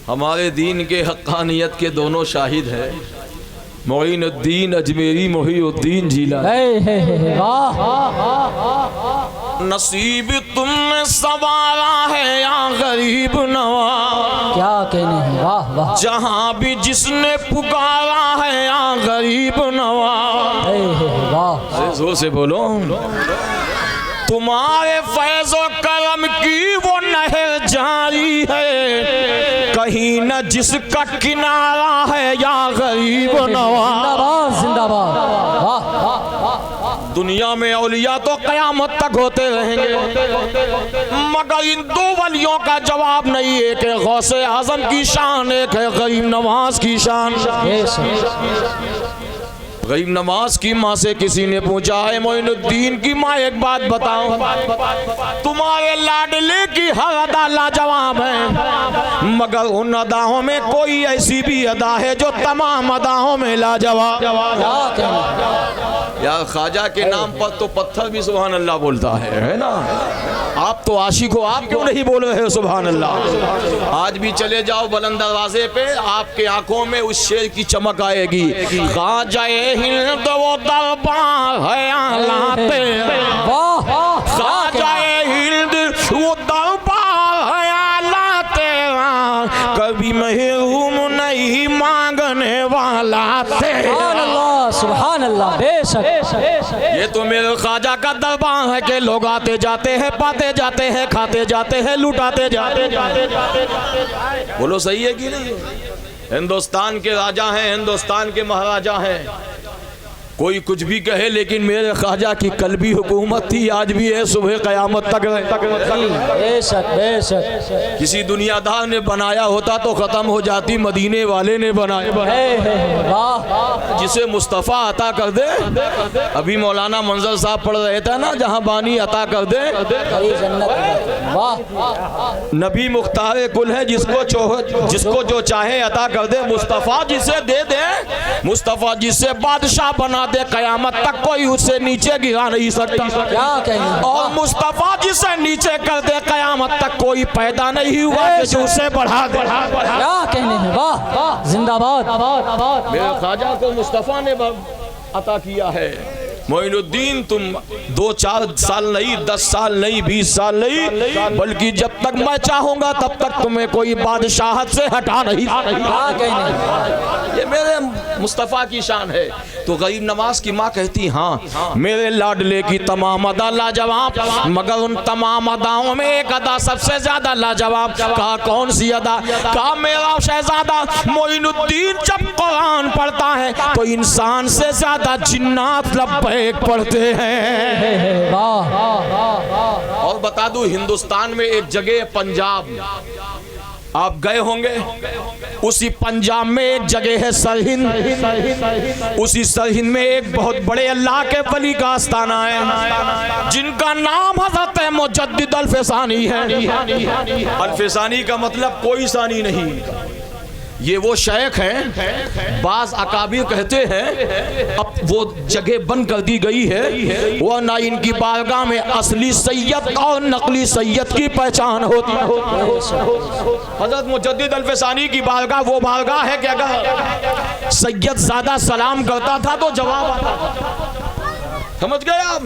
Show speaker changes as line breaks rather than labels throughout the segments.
हमारे दीन के हक्कानियत के दोनों शाहिद हैं, मोइनुद्दीन अजमेरी, मोहिउद्दीन जीलानी। नसीब तुमने सवारा है या गरीब नवाज,
क्या कहने हैं, वाह वाह।
जहाँ भी जिसने पुकारा है या गरीब नवाज।
वाह,
जोर से बोलो। तुम्हारे फैज़ो करम की वो नहर जारी है, कहीं न जिसका किनारा है या गरीब नवाज।
जिंदाबाद जिंदाबाद, वाह।
दुनिया में औलिया तो कयामत तक होते रहेंगे, मगर इन दो वलियों का जवाब नहीं है कि गौसे आजम की शान, एक है गरीब नवाज की शान। गरीब नवाज की माँ से किसी ने पूछा है मोइनुद्दीन की माँ एक बात बताओ, तुम्हारे लाडले की हर अदा लाजवाब है, मगर उन अदाओं में कोई ऐसी भी अदा है जो तमाम अदाओं में लाजवाब। यार ख्वाजा के नाम पर तो पत्थर भी सुभान अल्लाह बोलता है ना। आप तो आशिक हो, आप क्यों नहीं बोल रहे हो सुभान अल्लाह? आज भी चले जाओ बुलंद दरवाजे पे, आपके आंखों में उस शेर की चमक आएगी। ख्वाजा हिंद वो दरबार है आलाते, ख्वाजा हिंद वो दरबार है आलाते, कभी महरूम नहीं मांगने वाला थे।
सुभान अल्लाह, बेशक।
ये तो मेरे ख्वाजा का दरबार है कि लोग आते जाते हैं, पाते जाते हैं, खाते जाते हैं, लुटाते जाते जाते। बोलो सही है कि नहीं? हिंदुस्तान के राजा हैं, हिंदुस्तान के महाराजा हैं, कोई कुछ भी कहे, लेकिन मेरे ख्वाजा की कल्बी हुकूमत थी, आज भी है, सुबह क़यामत तक।
बेशक बेशक।
किसी दुनियादार ने बनाया होता तो ख़त्म हो जाती, मदीने वाले ने बनाया। जिसे मुस्तफ़ा अता कर दे, अभी मौलाना मंजर साहब पढ़ रहे थे ना, जहाँ बानी अता कर दे, नबी मुख्तार कुल है, जिसको जो चाहे अता कर दे। मुस्तफ़ा जिसे दे दे, मुस्तफ़ा जिसे बादशाह बना दे, कयामत तक कोई उससे नीचे गिरा नहीं सकता।
क्या कहें? और
मुस्तफ़ा जिसे नीचे कर दे, कयामत तक कोई पैदा नहीं हुआ कि उसे बढ़ा दे।
क्या कहने हैं, वाह वाह, जिंदाबाद।
मेरे ख्वाजा को मुस्तफ़ा ने अता किया है। मोइनुद्दीन तुम 2-4 साल नहीं, 10 साल नहीं, 20 साल नहीं, बल्कि जब तक मैं चाहूंगा तब तक तुम्हें कोई बादशाहत से हटा नहीं। ये मेरे मुस्तफ़ा की शान है। तो गरीब नवाज की माँ कहती, हाँ मेरे लाडले की तमाम अदा लाजवाब, मगर उन तमाम अदाओं में एक अदा सबसे ज्यादा लाजवाब। कहा कौन सी अदा? कहा मेरा शहजादा मोइनुद्दीन जब कुरान पढ़ता है तो इंसान से ज्यादा जिन्नात लब्बैक पढ़ते हैं। और बता दूं, हिंदुस्तान में एक जगह पंजाब, आप गए होंगे, उसी पंजाब में एक जगह है सरहिंद। उसी सरहिंद में एक बहुत बड़े अल्लाह के वली का आस्थाना है, जिनका नाम हज़रत मुजद्दिद अल-फ़सानी है। अल-फ़सानी का मतलब कोई सानी नहीं। ये वो शेख हैं, बाज अकाबिर कहते हैं अब वो जगह बंद कर दी गई है, वह ना इनकी बारगाह में असली सैयद और नकली सैयद की पहचान होती है। हज़रत मुजद्दिद अल-फ़सानी की बारगाह वो बारगाह है कि अगर सैयद ज़्यादा सलाम करता था तो जवाब आता था। समझ गए आप?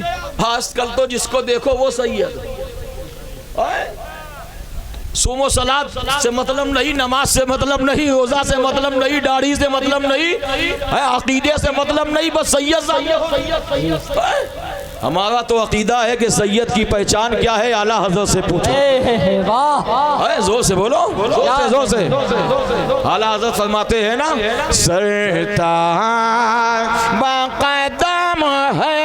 आजकल तो जिसको देखो वो सैयद। सुमो सलात से मतलब नहीं, नमाज से मतलब नहीं, रोजा से मतलब नहीं, दाढ़ी से मतलब नहीं है, अकीदे से मतलब नहीं, बस सैयद। हमारा तो अकीदा है कि सैयद की पहचान क्या है, आला हज़रत से पूछो। वाह, जोर से बोलो, जोर से। आला हज़रत फरमाते हैं ना, सरताज बाक़दम है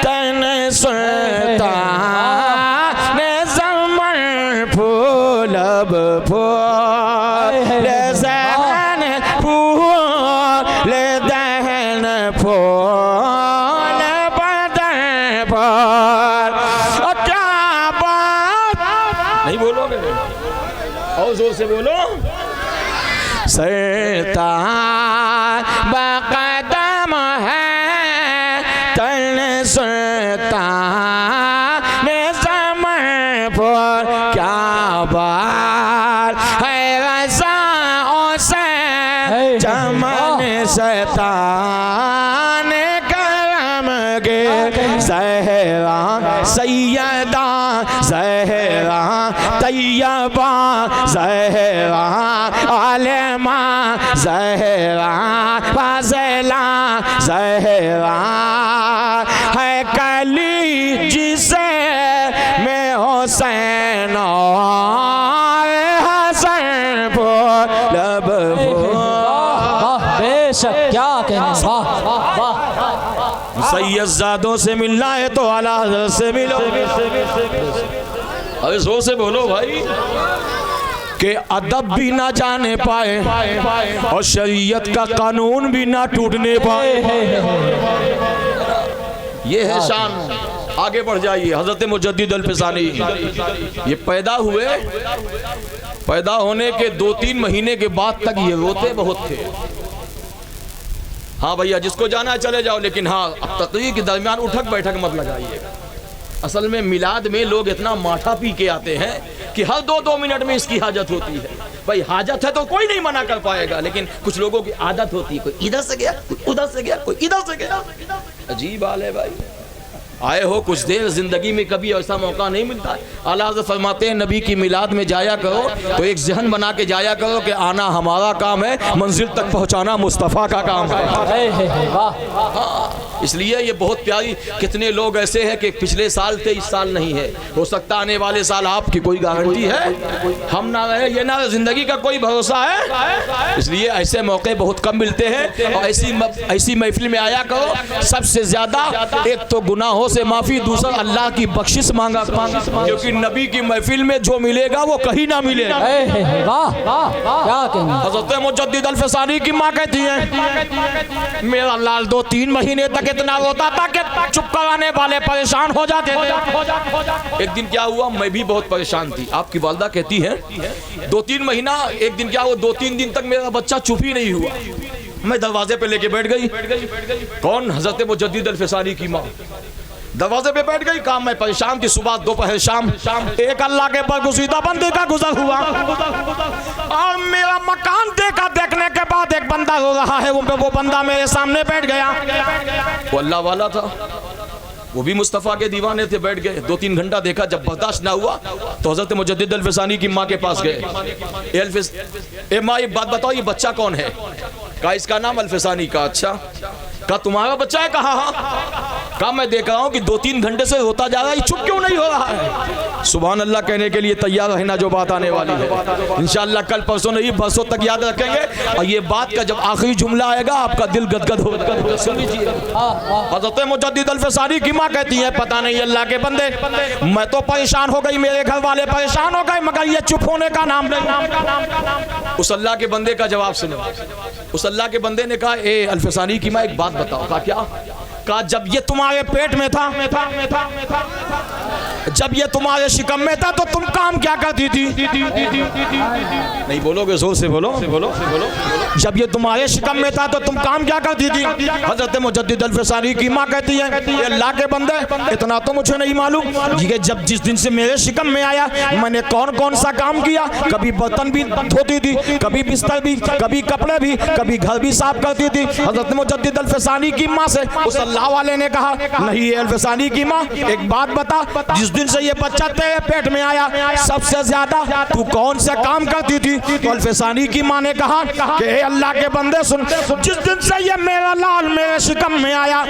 तन सरताज फूल ज़हन फूल दहन फूल बदन पर, क्या बात नहीं बोलोगे? और जोर से बोलो। सरताज बाक़दम है तन सरताज ने समय पर, क्या बात है चमन शैतान करम के ज़हरा सैयदा ज़हरा तैयबा ज़हरा आलिमा ज़हरा फाज़िला ज़हरा है कली जिसे में हुसैन और हसन लब
बेशक क्या कहने, वाह वाह।
सैयदजादों से मिलना है तो आला हज़रत से मिलो। अरे जोर से बोलो भाई। कि अदब भी ना जाने पाए और शरीयत का कानून भी ना टूटने पाए। ये है शान। आगे बढ़ जाइए। हजरत मुजद्दिद अल-फ़िसानी ये पैदा हुए, पैदा होने के 2-3 महीने के बाद तक ये रोते बहुत थे। हाँ भैया जिसको जाना चले जाओ, लेकिन हाँ अब तकरीर के दरमियान उठक बैठक मत लगाइएगा। असल में मिलाद में लोग इतना माठा पी के आते हैं कि हर 2-2 मिनट में इसकी हाजत होती है। भाई हाजत है तो कोई नहीं मना कर पाएगा, लेकिन कुछ लोगों की आदत होती है, कोई इधर से गया, कोई उधर से गया, कोई इधर से गया। अजीब हाल है भाई। आए हो कुछ देर, जिंदगी में कभी ऐसा मौका नहीं मिलता है। आला हज़रत फरमाते हैं नबी की मिलाद में जाया करो तो एक जहन बना के जाया करो कि आना हमारा काम है, मंजिल तक पहुंचाना मुस्तफ़ा का काम है। इसलिए ये बहुत प्यारी। कितने लोग ऐसे हैं कि पिछले साल थे, इस साल नहीं है, हो सकता आने वाले साल आपकी कोई गारंटी है, हम ना रहे, ये ना, जिंदगी का कोई भरोसा है। इसलिए ऐसे मौके बहुत कम मिलते हैं और ऐसी महफिल में आया करो। सबसे ज्यादा एक तो गुनाहों से माफी, दूसरा अल्लाह की बख्शिश मांगा, क्योंकि नबी की महफिल में जो मिलेगा वो कहीं ना मिलेगा। हज़रत मुजद्दिद अल-फ़िसानी की माँ कहती है मेरा लाल 2-3 महीने तक इतना रोता था कि चुप कराने वाले परेशान हो जाते थे। एक दिन क्या हुआ, मैं भी बहुत परेशान थी। आपकी वालिदा कहती है 2-3 महीना, एक दिन क्या हुआ, 2-3 दिन तक मेरा बच्चा चुप ही नहीं हुआ। मैं दरवाजे पे लेके बैठ गई। कौन? हज़रत मुजद्दिद अल-फ़िसानी की माँ। दरवाजे पे बैठ गई। काम मैं परेशान थी, सुबह दोपहर शाम। एक अल्लाह के बरगुज़ीदा बंदे का गुजर हुआ और मेरा मकान देखा। देखने के बाद एक बंदा रो रहा है, वो बंदा मेरे सामने बैठ गया। वो अल्लाह वाला था, वो भी मुस्तफ़ा के दीवाने थे। बैठ गए, 2-3 घंटा देखा। जब बर्दाश्त ना हुआ तो हज़रत मुजद्दिद अल-फ़िसानी की माँ के पास गए। ए माँ एक बात बताओ, ये बच्चा कौन है? कहा इसका नाम अल-फ़िसानी। का अच्छा। कहा तुम्हारा बच्चा है? कहा हाँ। कहा मैं देख रहा हूँ कि 2-3 घंटे से होता जा रहा है, चुप क्यों नहीं हो रहा है? सुभान अल्लाह कहने के लिए तैयार रहना जो बात आने वाली है। इंशाअल्लाह कल परसों नहीं, बरसों तक याद रखेंगे। और ये बात का जब आखिरी जुमला आएगा आपका दिल गदगद होगा। सुन लीजिए। हज़रत मुजद्दिद अल-फ़िसानी की माँ कहती है पता नहीं अल्लाह के बंदे, मैं तो परेशान हो गई, मेरे घर वाले परेशान हो गए, मगर ये चुप होने का नाम नहीं। उस अल्लाह के बंदे का जवाब सुनो। उस अल्लाह के बंदे ने कहा ए अल-फ़िसानी की माँ एक बात बताओ। कहा क्या? कहा जब ये तुम्हारे पेट में था, जब ये तुम्हारे शिकम में था तो तुम काम क्या करती थी? नहीं बोलोगे, जोर से बोलो। जब ये तुम्हारे शिकम में था तो तुम काम क्या करती थी? हज़रत मुजद्दिद अल-फ़िसानी की माँ कहती है अल्लाह के बंदे इतना तो मुझे नहीं मालूम कि जब जिस दिन से मेरे शिकम में आया मैंने कौन कौन सा काम किया। कभी बर्तन भी धोती थी, कभी बिस्तर भी, कभी कपड़े भी, कभी घर भी साफ करती थी। हज़रत मुजद्दिद अल-फ़िसानी की माँ से उस अल्लाह वाले ने कहा नहीं अल-फ़िसानी की माँ एक बात बता, जिस दिन से ये बच्चा तेरे पेट में आया सबसे ज्यादा तू कौन सा काम करती थी? तो अल-फ़िसानी की माँ ने कहा कि अल्लाह के बंदे सुन, जिस दिन से ये मेरा लाल मेरे शिकम में आया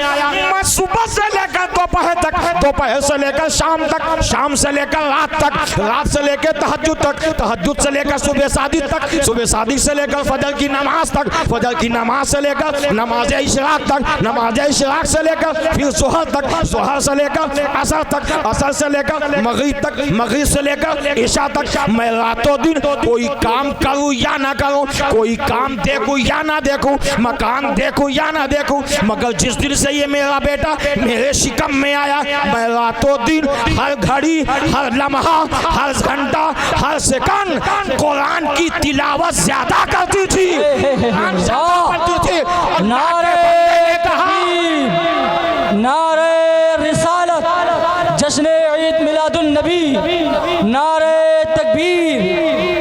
मैं सुबह से लेकर दोपहर तक, दोपहर से लेकर शाम तक, शाम से लेकर रात तक, रात से लेकर तहज्जुद तक, तहज्जुद से लेकर सुबह शादी तक, सुबह शादी से लेकर फजर की नमाज तक, फजर की नमाज से लेकर नमाज इशराक तक, नमाज इशराक से लेकर फिर ज़ोहर तक, ज़ोहर से लेकर असर तक, असर से लेकर मगरिब तक, मगरिब से लेकर इशा तक। मैं रातों दिन कोई काम करूं या ना करूं, कोई काम देखूं या ना देखूं, मकान देखूं या ना देखूं, मगर जिस दिन से ये मेरा बेटा मेरे शिकम में आया मैं रातों दिन हर घड़ी, हर लम्हा, हर घंटा, हर सेकंड कुरान की तिलावत ज्यादा करती थी।
नारे तकबीर, नारे रिसालत, जश्न ईद मिलादुन नबी, नारे तकबीर,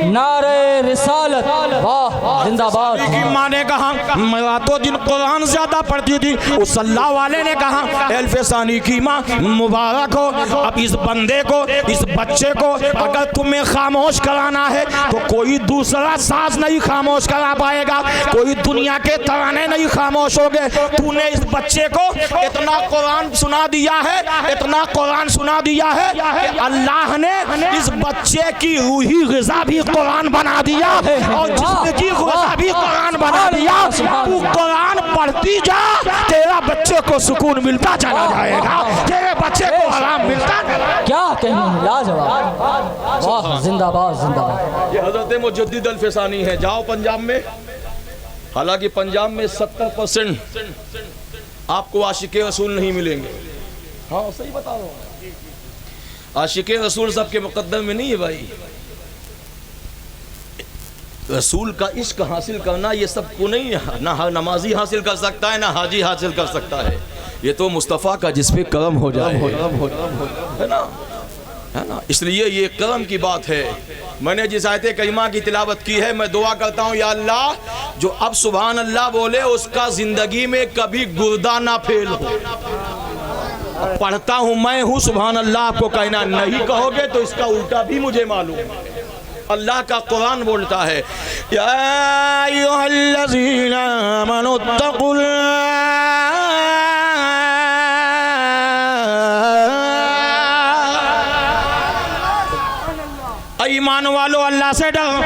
नारे रिसालत, वाह जिंदाबाद।
की माँ ने कहा मैं रातों दिन कुरान ज्यादा पढ़ती थी। उस अल्लाह वाले ने कहा एल्फे सानी की माँ मुबारक हो। अब इस बंदे को, इस बच्चे को अगर तुम्हें खामोश कराना है तो कोई दूसरा साज नहीं खामोश करा पाएगा, कोई दुनिया के तराने नहीं खामोश हो गए। तूने इस बच्चे को इतना कुरान सुना दिया है, इतना कुरान सुना दिया है कि अल्लाह ने इस बच्चे की रूही ग़िज़ा भी कुरान बना दिया और जिस्म की ग़िज़ा भी कुरान बना दिया। तू कुरान पढ़ती जा, तेरा बच्चे को सुकून मिलता चला जाएगा, तेरे बच्चे को आराम मिलता चला।
क्या कहने, लाजवाब, वाह जिंदाबाद जिंदाबाद।
ये हज़रत मुजद्दिद अल-फ़सानी है। जाओ पंजाब में, हालांकि पंजाब में 70% आपको आशिक़े रसूल नहीं मिलेंगे। हाँ सही बता रहा हूँ, आशिक़े रसूल सबके मुक़द्दर में नहीं है भाई। रसूल का इश्क हासिल करना ये सबको नहीं है, ना हर नमाजी हासिल कर सकता है, ना हाजी हासिल कर सकता है। ये तो मुस्तफ़ा का जिस पे करम हो जाए है ना, है ना। इसलिए ये करम की बात है। मैंने जिस आयत करीमा की तिलावत की है, मैं दुआ करता हूँ या अल्लाह जो अब सुभान अल्लाह बोले उसका जिंदगी में कभी गुर्दा ना फेल हो। पढ़ता हूँ मैं हूँ सुभान अल्लाह, आपको कहना नहीं कहोगे तो इसका उल्टा भी मुझे मालूम है। अल्लाह का कुरान बोलता है या अय्युहल्लज़ीना आमनुत्तक़ुल्लाह ईमान वालो अल्लाह से डरो।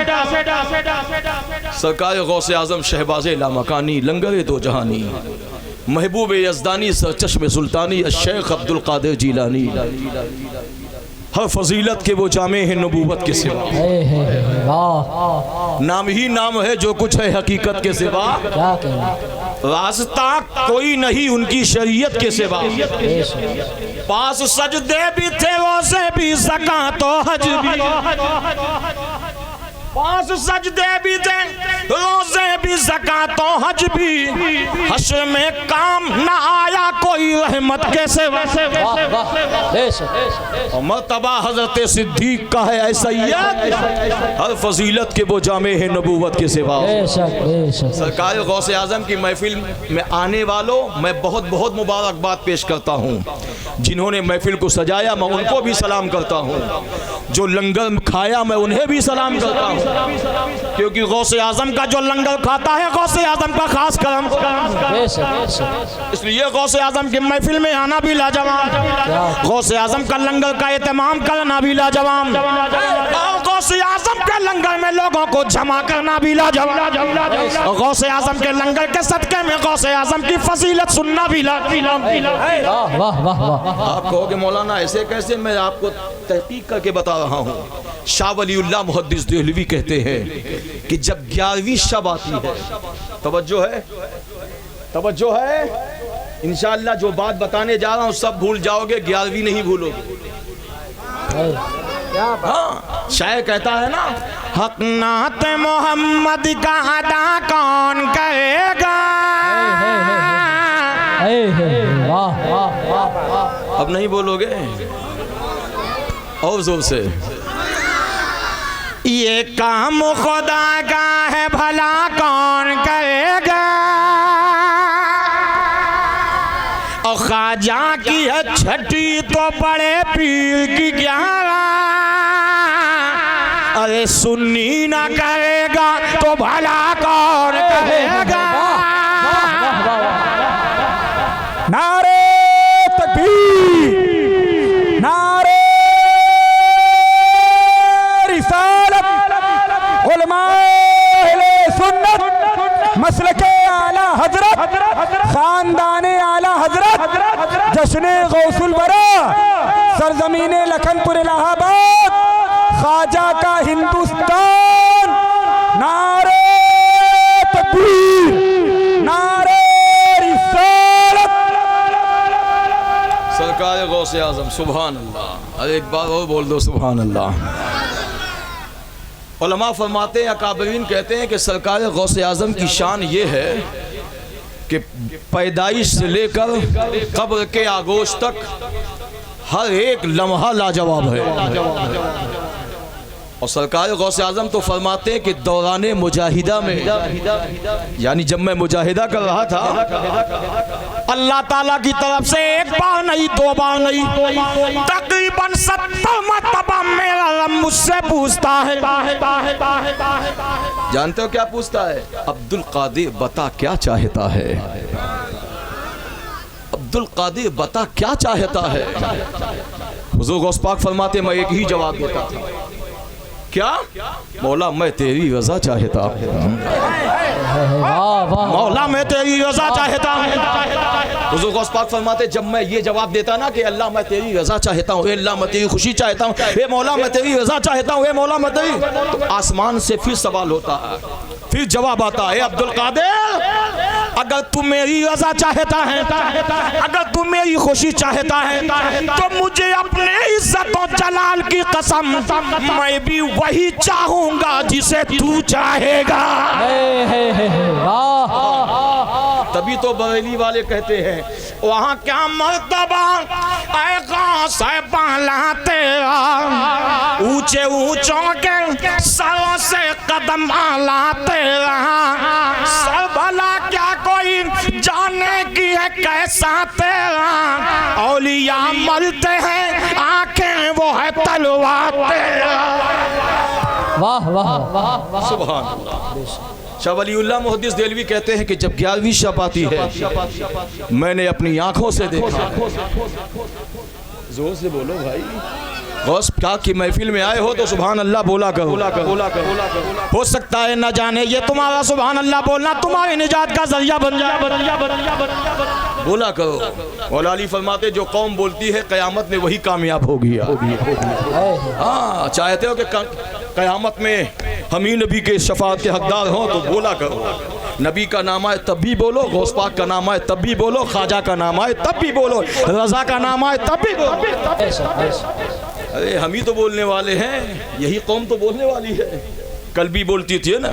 सरकार गौसे आजम शहबाज़े लामकानी लंगर दो जहानी महबूब यज़दानी सरचश्मे सुल्तानी शेख अब्दुल कादिर जीलानी हर फजीलत के वो जामे हैं नबूवत के सिवा। नाम ही नाम है जो कुछ है हकीकत के सिवा।
क्या कहना,
रास्ता कोई नहीं उनकी शरीयत के सिवा। पास सजदे भी थे रोज़े भी ज़कात तो हज भी, पास सजदे भी थे रोज़े भी ज़कात तो हज भी, हश्र में काम न आया कोई रहमत के सिवा। मर्तबा हज़रत सिद्दीक़ का है ऐसा हर फजीलत के वो जामे हैं नबूवत के सिवा। सरकार गौसे आज़म की महफिल में आने वालों मैं बहुत बहुत मुबारकबाद पेश करता हूँ। जिन्होंने महफिल को सजाया मैं उनको भी सलाम करता हूँ, जो लंगर खाया मैं उन्हें भी सलाम करता हूँ, क्योंकि गौसे आज़म का जो लंगर खाता है गौसे आज़म का खास करम। इसलिए गौसे आज़म की महफिल में आना भी लाजवाब, गौसे आज़म का लंगर का एहतमाम करना भी लाजवाब, और गौसे आज़म के लंगर में लोगों को जमा करना भी लाजवाब। गौसे आज़म के लंगर के सदके में गौसे आज़म की फजीलत सुनना भी लाजवाब।
वाह वाह वाह।
आप कहोगे मौलाना ऐसे कैसे, मैं आपको तहकीक करके बता रहा हूँ। शाह वलीउल्लाह मुहद्दिस देहलवी कहते हैं कि जब 11वीं शब आती है, तवज्जो है, तवज्जो है, इंशाअल्लाह जो बात बताने जा रहा हूँ सब भूल जाओगे, 11वीं नहीं भूलोगे। हाँ, शायर कहता है ना, हक नात मोहम्मद का अदा कौन करेगा। अब नहीं बोलोगे, और जोर से। ये काम खुदा का है भला कौन करेगा, और ख्वाजा की है छठी तो बड़े पीर की 11। अरे सुन्नी ना करेगा तो भला कौन करेगा।
नारे तकबीर, नारे रिसालत, उलमाए सुन्नत, मसलके आला हजरत, खानदाने आला हजरत, जश्ने गौसुल बरा, सरजमीने लखनपुर इलाहाबाद, ख्वाजा का हिंदुस्तान। नारे तकबीर, नारे
सरकार गौसे आज़म सुभान अल्लाह। अरे एक बार और बोल दो सुभान अल्लाह। उलमा फरमाते हैं, अकाबरीन कहते हैं कि सरकार गौसे आज़म की शान ये है कि पैदाइश से लेकर कब्र के आगोश तक हर एक लम्हा लाजवाब है। और सरकार गौसे आजम तो फरमाते हैं कि दौराने मुजाहिदा में, यानी जब मैं मुजाहिदा कर रहा था, अल्लाह ताला की तरफ से एक बार नहीं, दो बार नहीं, तकरीबन 70 मरतबा मेरा रब मुझसे पूछता है। जानते हो क्या पूछता है? अब्दुल कादिर बता क्या चाहता है? अब्दुल कादिर बता क्या चाहता है? हुजूर गौस पाक फरमाते मैं एक ही जवाब देता था, क्या? मौला मैं तेरी रजा चाहता हूँ, मौला मैं तेरी रजा चाहता हूँ। हुजूर गौस पाक फरमाते जब मैं ये जवाब देता ना कि अल्लाह मैं तेरी रजा चाहता हूँ, अल्लाह मैं तेरी खुशी चाहता हूँ, ए मौला मैं तेरी रजा चाहता हूँ, ए मौला मैं तेरी, तो आसमान से फिर सवाल होता है, फिर जवाब आता है, अब्दुल कादिर अगर तू मेरी रजा चाहता है, अगर तू मेरी खुशी चाहता है, तो मुझे अपने इज्जत और जलाल की कसम मैं भी वही चाहूंगा जिसे तू चाहेगा। तभी तो बरेली वाले कहते हैं वहाँ क्या मर्तबा तेरा, ऊंचे ऊंचों के सरों से कदम आला तेरा, सर भला क्या कोई जाने की है कैसा तेरा, औलिया मरते हैं आंखें वो है तलवार तेरा।
वाह वाह वाह,
सुभान अल्लाह। शाह वलीउल्लाह मुहद्दिस देलवी कहते हैं कि जब 11वीं शब आती है मैंने अपनी आंखों से देखा, जोर से बोलो भाई, गौस पाक की महफिल में आए हो तो सुभान अल्लाह बोला करो। हो सकता है न जाने ये तुम्हारा सुभान अल्लाह बोलना तुम्हारी निजात का जरिया बन जाए, बोला करो। मौला अली फरमाते जो कौम बोलती है क़यामत में वही कामयाब होगी। हाँ, चाहते हो कि क़यामत में हम ही नबी के शफाअत के हकदार हों तो बोला करो, नबी का नाम आए तब भी बोलो, गौस पाक का नाम आए तब भी बोलो, ख्वाजा का नाम आए तब भी बोलो, रजा का नाम आए तब भी बोलो। अरे हम ही तो बोलने वाले हैं, यही कौम तो बोलने वाली है। कल भी बोलती थी ना,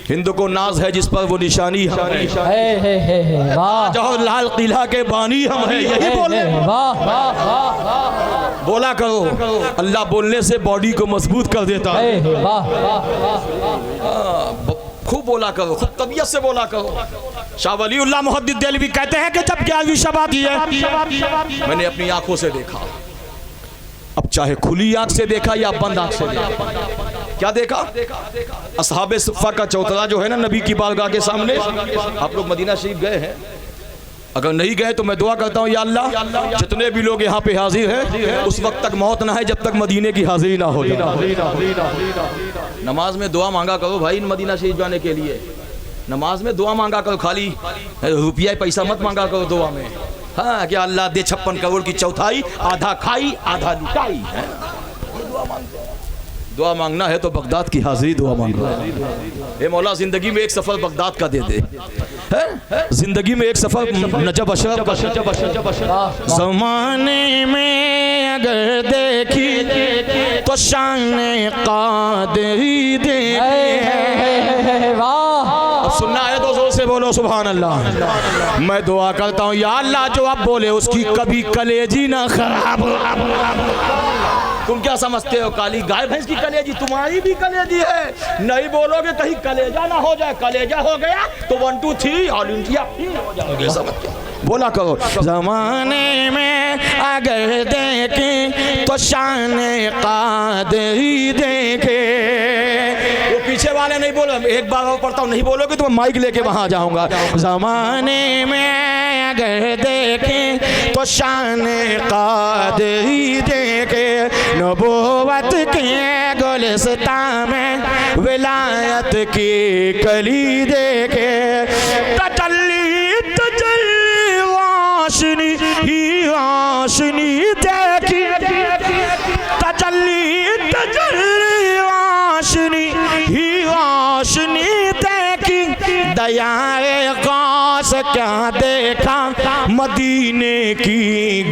हिंद को नाज है जिस पर वो निशानी हम है, जवाहरलाल किला के बानी हम है, यही बोले। बोला करो, अल्लाह बोलने से बॉडी को मजबूत कर देता है। खूब बोला करो, खूब तबीयत से बोला करो। शाह वलीउल्लाह मुहद्दिस देलवी कहते हैं कि जब 11वीं शब आती है मैंने अपनी आंखों से देखा, अब चाहे खुली आंख से देखा या बंद आंख से देखा, क्या देखा? असहाबे सुफ़ा का चौतरा जो है ना नबी की बारगाह के सामने, आप लोग मदीना शरीफ गए हैं? अगर नहीं गए तो मैं दुआ करता हूँ या अल्लाह जितने भी लोग यहाँ पे हाजिर हैं उस वक्त तक मौत ना है जब तक मदीने की हाजिरी ना हो जाए। नमाज में दुआ मांगा करो भाई, मदीना शरीफ जाने के लिए नमाज में दुआ मांगा करो, खाली रुपया पैसा मत मांगा करो दुआ में। हाँ, क्या अल्लाह दे 56 करोड़ की चौथाई, आधा खाई आधा लुटाई है। दुआ मांगना है तो बगदाद की हाजिरी दुआ मांगो। ए मौला जिंदगी में एक सफर बगदाद का दे दे, जिंदगी में एक सफर नजब अशरफ का। ज़माने में अगर देखी तो शान कादरी दे। अब सुनना है तो जोर से बोलो सुभान अल्लाह। मैं दुआ करता हूँ या अल्लाह जो आप बोले उसकी कभी कलेजी ना खराब हो। तुम क्या समझते हो काली गाय भैंस की कलेजी तुम्हारी भी कलेजी है, नहीं बोलोगे कहीं कलेजा ना हो जाए, कलेजा हो गया तो 1 2 3 ऑल इंडिया हो जाओगे। समझते बोला करो, ज़माने में अगर देखें तो शान कादरी देखे। वो पीछे वाले नहीं बोलो, एक बार और पढ़ता हूँ, नहीं बोलोगे तो मैं माइक लेके वहां जाऊंगा। ज़माने में अगर देखें तो शान कादरी देखे, नबूवत के गुलिस्तान में विलायत की कली देखे, तजल्ली तजल्ली वाशनी ही वाशनी देखी, तजल्ली तजल्ली वाशनी ही वाशनी देखी, दयाए गौस क्या देखा मदीने की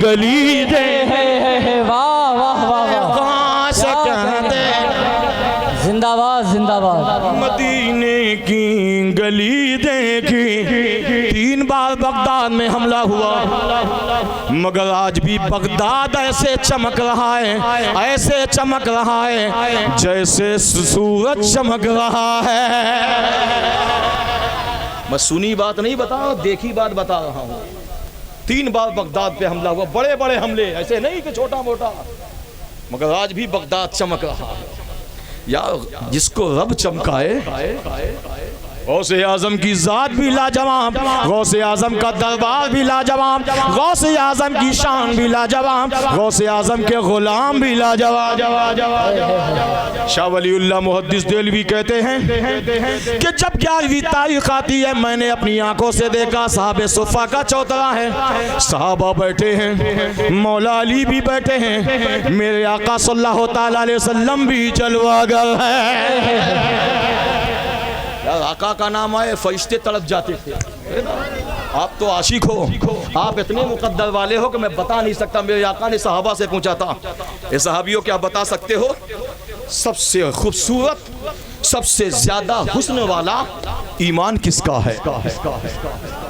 गली दे।
वाह वाह वाह,
गौस क्या देखा,
जिंदाबाद जिंदाबाद।
मदीने की गली देखी, 3 बार बगदाद में हमला हुआ, मगर आज भी बगदाद ऐसे चमक रहा है, ऐसे चमक रहा है जैसे सूरज चमक रहा है। मैं सुनी बात नहीं बता रहा, देखी बात बता रहा हूँ। 3 बार बगदाद पे हमला हुआ, बड़े बड़े हमले, ऐसे नहीं कि छोटा मोटा, मगर आज भी बगदाद चमक रहा है। यार जिसको रब चमकाए, गौसे आजम की जात भी लाजवाब, गौसे आजम का दरबार भी लाजवाब, गौसे आजम की शान भी लाजवाब, गौसे आजम के गुलाम भी लाजवाब। शाह वलीउल्लाह मुहद्दिस देलवी कहते हैं कि जब 11वीं तारीख आती है, मैंने अपनी आंखों से देखा साहब सुफ़ा का चौतरा है, साहबा बैठे हैं, मौला अली भी बैठे हैं, मेरे आका सल्लल्लाहु तआला अलैहि वसल्लम भी जलवागर है। यार आका का नाम आए फरिश्ते तड़प जाते थे। आप तो आशिक हो, आप इतने मुकद्दर वाले हो कि मैं बता नहीं सकता। मेरे आका ने सहाबा से पूछा था, ये सहाबियों क्या बता सकते हो सबसे खूबसूरत, सबसे ज्यादा हुस्न वाला ईमान किसका है?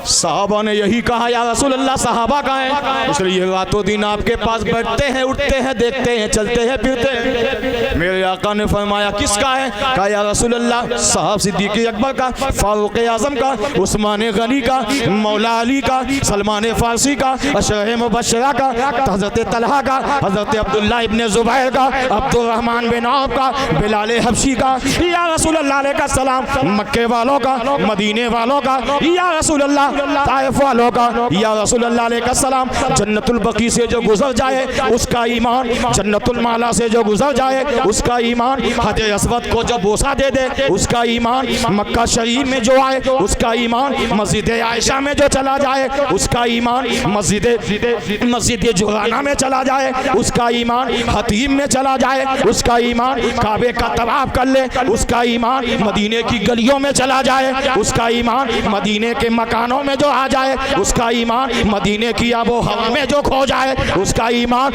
साहबा ने यही कहा, या रसूल अल्लाह सहाबा का है, इसलिए रातों दिन आपके पास बैठते हैं, उठते हैं, देखते हैं, चलते हैं, फिरते हैं। मेरे आका ने फरमाया किसका है? कहा या रसूल अल्लाह साहब सिद्दीक़ अकबर का, फारूक आज़म का, उस्मान गनी का, मौला अली का, सलमान फारसी का, अशर मुबशरा का, हज़रत तलहा का, हज़रत अब्दुल्लाह इब्ने ज़ुबैर का, अब्दुर्रहमान बिन औफ का, बिलाल हबशी का, या रसूल अल्लाह अलैहि सलाम मक्के वालों का, मदीने वालों का, या रसूल अल्लाह ताइफ वालों का, या रसूल अल्लाह अलैहि सलाम जन्नतुल बकी से जो गुजर जाए उसका ईमान, जन्नतुल माला से जो गुजर जाए उसका ईमान, हजर अस्वद को जो बोसा दे दे उसका ईमान, मक्का शरीफ में जो आए उसका ईमान, मस्जिद आयशा में जो चला जाए उसका ईमान, मस्जिद जुराना में चला जाए उसका ईमान, हतीम में चला जाए उसका ईमान, काबे का तवाफ कर ले उसका ईमान, मदीने की गलियों में चला जाए उसका ईमान, मदीने के मकानों में जो आ जाए उसका ईमान, मदीने की आबो हवा में जो खो जाए उसका ईमान,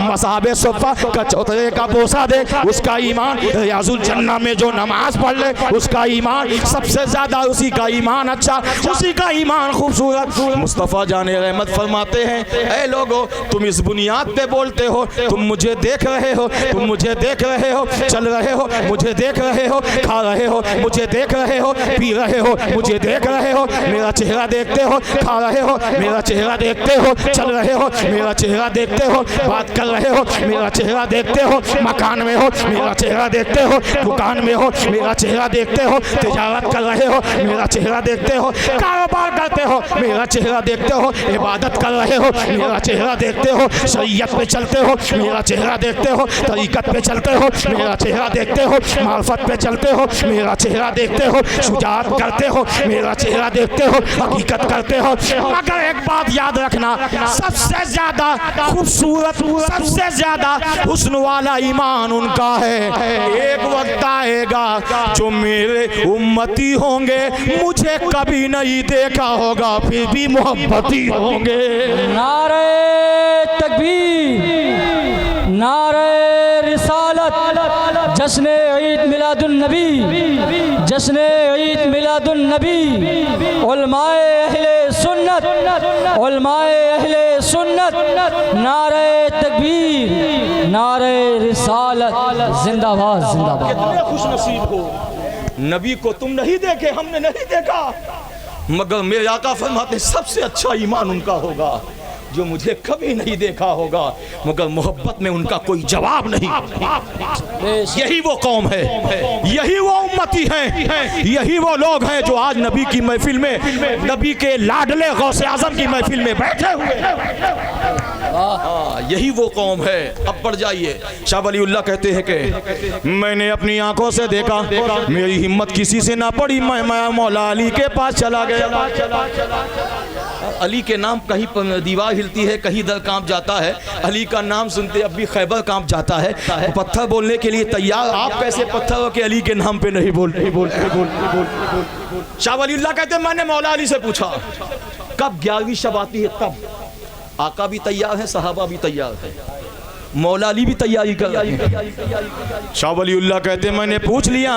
मसाहबे सुफ़ा का चौतरे का बोसा दे उसका ईमान, रियाजुल जन्ना में जो नमाज पढ़ ले उसका ईमान, सबसे ज्यादा उसी का ईमान अच्छा, उसी का ईमान खूबसूरत। मुस्तफ़ा जाने रहमत फरमाते हैं, ऐ लोगो तुम इस बुनियाद पे बोलते हो, तुम मुझे देख रहे हो, तुम मुझे देख रहे हो, चल रहे हो मुझे देख रहे हो, खा रहे हो मुझे देख रहे हो, पी रहे हो मुझे देख रहे हो, मेरा चेहरा देखते हो, खा रहे हो मेरा चेहरा देखते हो, चल रहे हो मेरा चेहरा देखते हो, बात कर रहे हो मेरा चेहरा देखते हो, मकान में हो मेरा चेहरा देखते हो, दुकान में हो मेरा चेहरा देखते हो, तिजारत कर रहे हो मेरा चेहरा देखते हो, कारोबार करते हो मेरा चेहरा देखते हो, इबादत कर रहे हो मेरा चेहरा देखते हो, शरीयत पे चलते हो मेरा चेहरा देखते हो, तरीकत पे चलते हो मेरा चेहरा देखते हो, मार्फत पे चलते हो मेरा चेहरा देखते हो, शुजाअत करते हो मेरा चेहरा देखते हो, हकीकत करते हो। मगर एक बात याद रखना, सबसे ज्यादा खूबसूरत, सबसे ज्यादा हुस्न वाला ईमान उनका है। एक वक्त आएगा जो मेरे उम्मती होंगे, मुझे कभी नहीं देखा होगा फिर भी मोहब्बती होंगे।
नारे तकबीर, नारे रिसालत, जश्न ईद मिलादुन नबी, जश्न ईद मिलादुन नबी, उलमाए अहले सुन्नत, उलमाए अहले सुन्नत, नारे तकबीर, नारे रिसालत, जिंदाबाद जिंदाबाद।
कितने खुश नसीब हो, नबी को तुम नहीं देखे, हमने नहीं देखा, मगर मेरे आका फरमाते सबसे अच्छा ईमान उनका होगा जो मुझे कभी नहीं देखा होगा, मगर मोहब्बत में उनका कोई जवाब नहीं। यही वो कौम है, यही वो उम्मती हैं, यही वो लोग हैं जो आज नबी की महफिल में, नबी के लाडले गौसे आजम की महफिल में बैठे हुए हैं। यही वो कौम है। अब बढ़ जाइए, शाह वलीउल्लाह कहते हैं कि मैंने अपनी आंखों से देखा, मेरी हिम्मत किसी से ना पड़ी, मैं मौला अली के पास चला गया। अली के नाम कहीं दीवार हिलती है, कहीं दर कांप जाता है, अली का नाम सुनते अब भी खैबर कांप जाता है। पत्थर बोलने के लिए तैयार, आप कैसे पत्थर हो के अली के नाम पे नहीं बोलते? शाह वलीउल्लाह कहते मैंने मौला अली से पूछा कब 11वीं शब आती है, तब आका भी तैयार है, सहाबा भी तैयार है, मौला अली भी तैयारी कर रहे हैं। शाह वलीउल्लाह कहते मैंने पूछ लिया,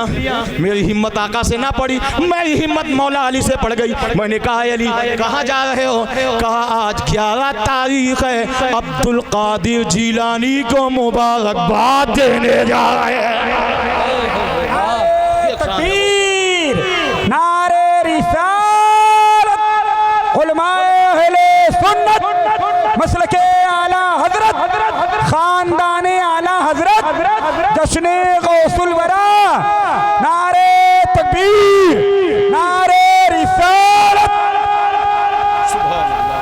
मेरी हिम्मत आका से ना पड़ी, मेरी हिम्मत मौला अली से पड़ गई। मैंने कहा अली कहाँ जा रहे हो? कहा आज 11 तारीख है, अब्दुल कादिर जिलानी को मुबारकबाद देने जा रहे हैं।
तकबीर, नारे रिसालत, उलमाए अहले सुन्नत, मसलके आला हजरत, खानदाने आला हजरत, जश्ने गौसुल वरा, नारे तकबीर, नारे रिसालत।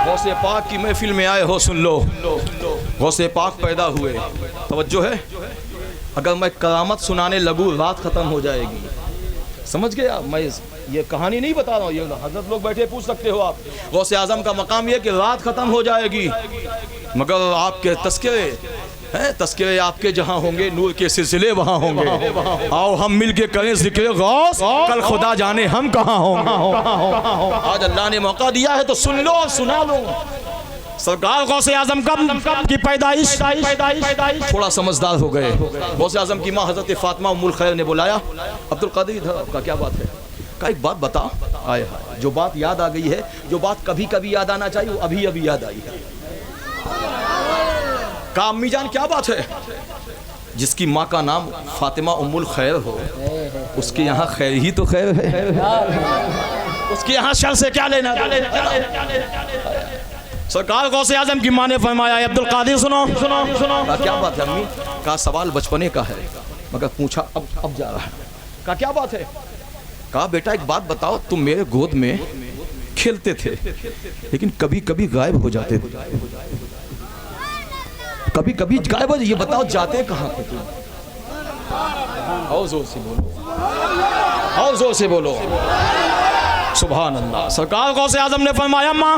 गौसे पाक की महफिल में आए हो, सुन लो, गौसे पाक पैदा हुए। तवज्जो है, अगर मैं करामत सुनाने लगूँ रात खत्म हो जाएगी। समझ गया? मैं ये कहानी नहीं बता रहा हूँ, ये हजरत लोग बैठे पूछ सकते हो आप। गौसे आजम का मकाम ये कि रात खत्म हो जाएगी, मगर आपके तस्करे हैं, तस्करे आपके जहाँ होंगे, नूर के सिलसिले वहाँ होंगे। आओ हम मिल के करें जिक्र गौस, कल खुदा जाने हम कहाँ होंगे। आज अल्लाह ने मौका दिया है तो सुन लो और सुना लो। सरकार गौसे आजम कब की पैदाइश, थोड़ा समझदार हो गए। गौसे आजम की माँ हजरत फातिमा उम्मुल खैर ने बुलाया, अब्दुल कादिर इधर आपका क्या बात है? का एक बात बता। आए हाय, जो बात याद आ गई है, जो बात कभी कभी याद आना चाहिए वो अभी अभी याद आई है। का अम्मी जान क्या बात है? जिसकी माँ का नाम फातिमा उम्मुल खैर हो, उसके यहाँ खैर ही तो खैर है, उसके यहाँ शर से क्या लेना। सरकार गौसे आजम की माँ ने फरमाया अब्दुल कादिर सुनो सुनो सुनो। क्या बात है अम्मी? का सवाल बचपने का है, मगर पूछा अब जा रहा है। का क्या बात है? कहा बेटा एक बात बताओ, तुम मेरे गोद में खेलते थे लेकिन कभी कभी गायब हो जाते थे, कभी कभी गायब हो, ये बताओ जाते कहाँ थे तुम? आओ जोर से बोलो, आओ जोर से बोलो। सुभान अल्लाह। सरकार गौसे आजम ने फरमाया माँ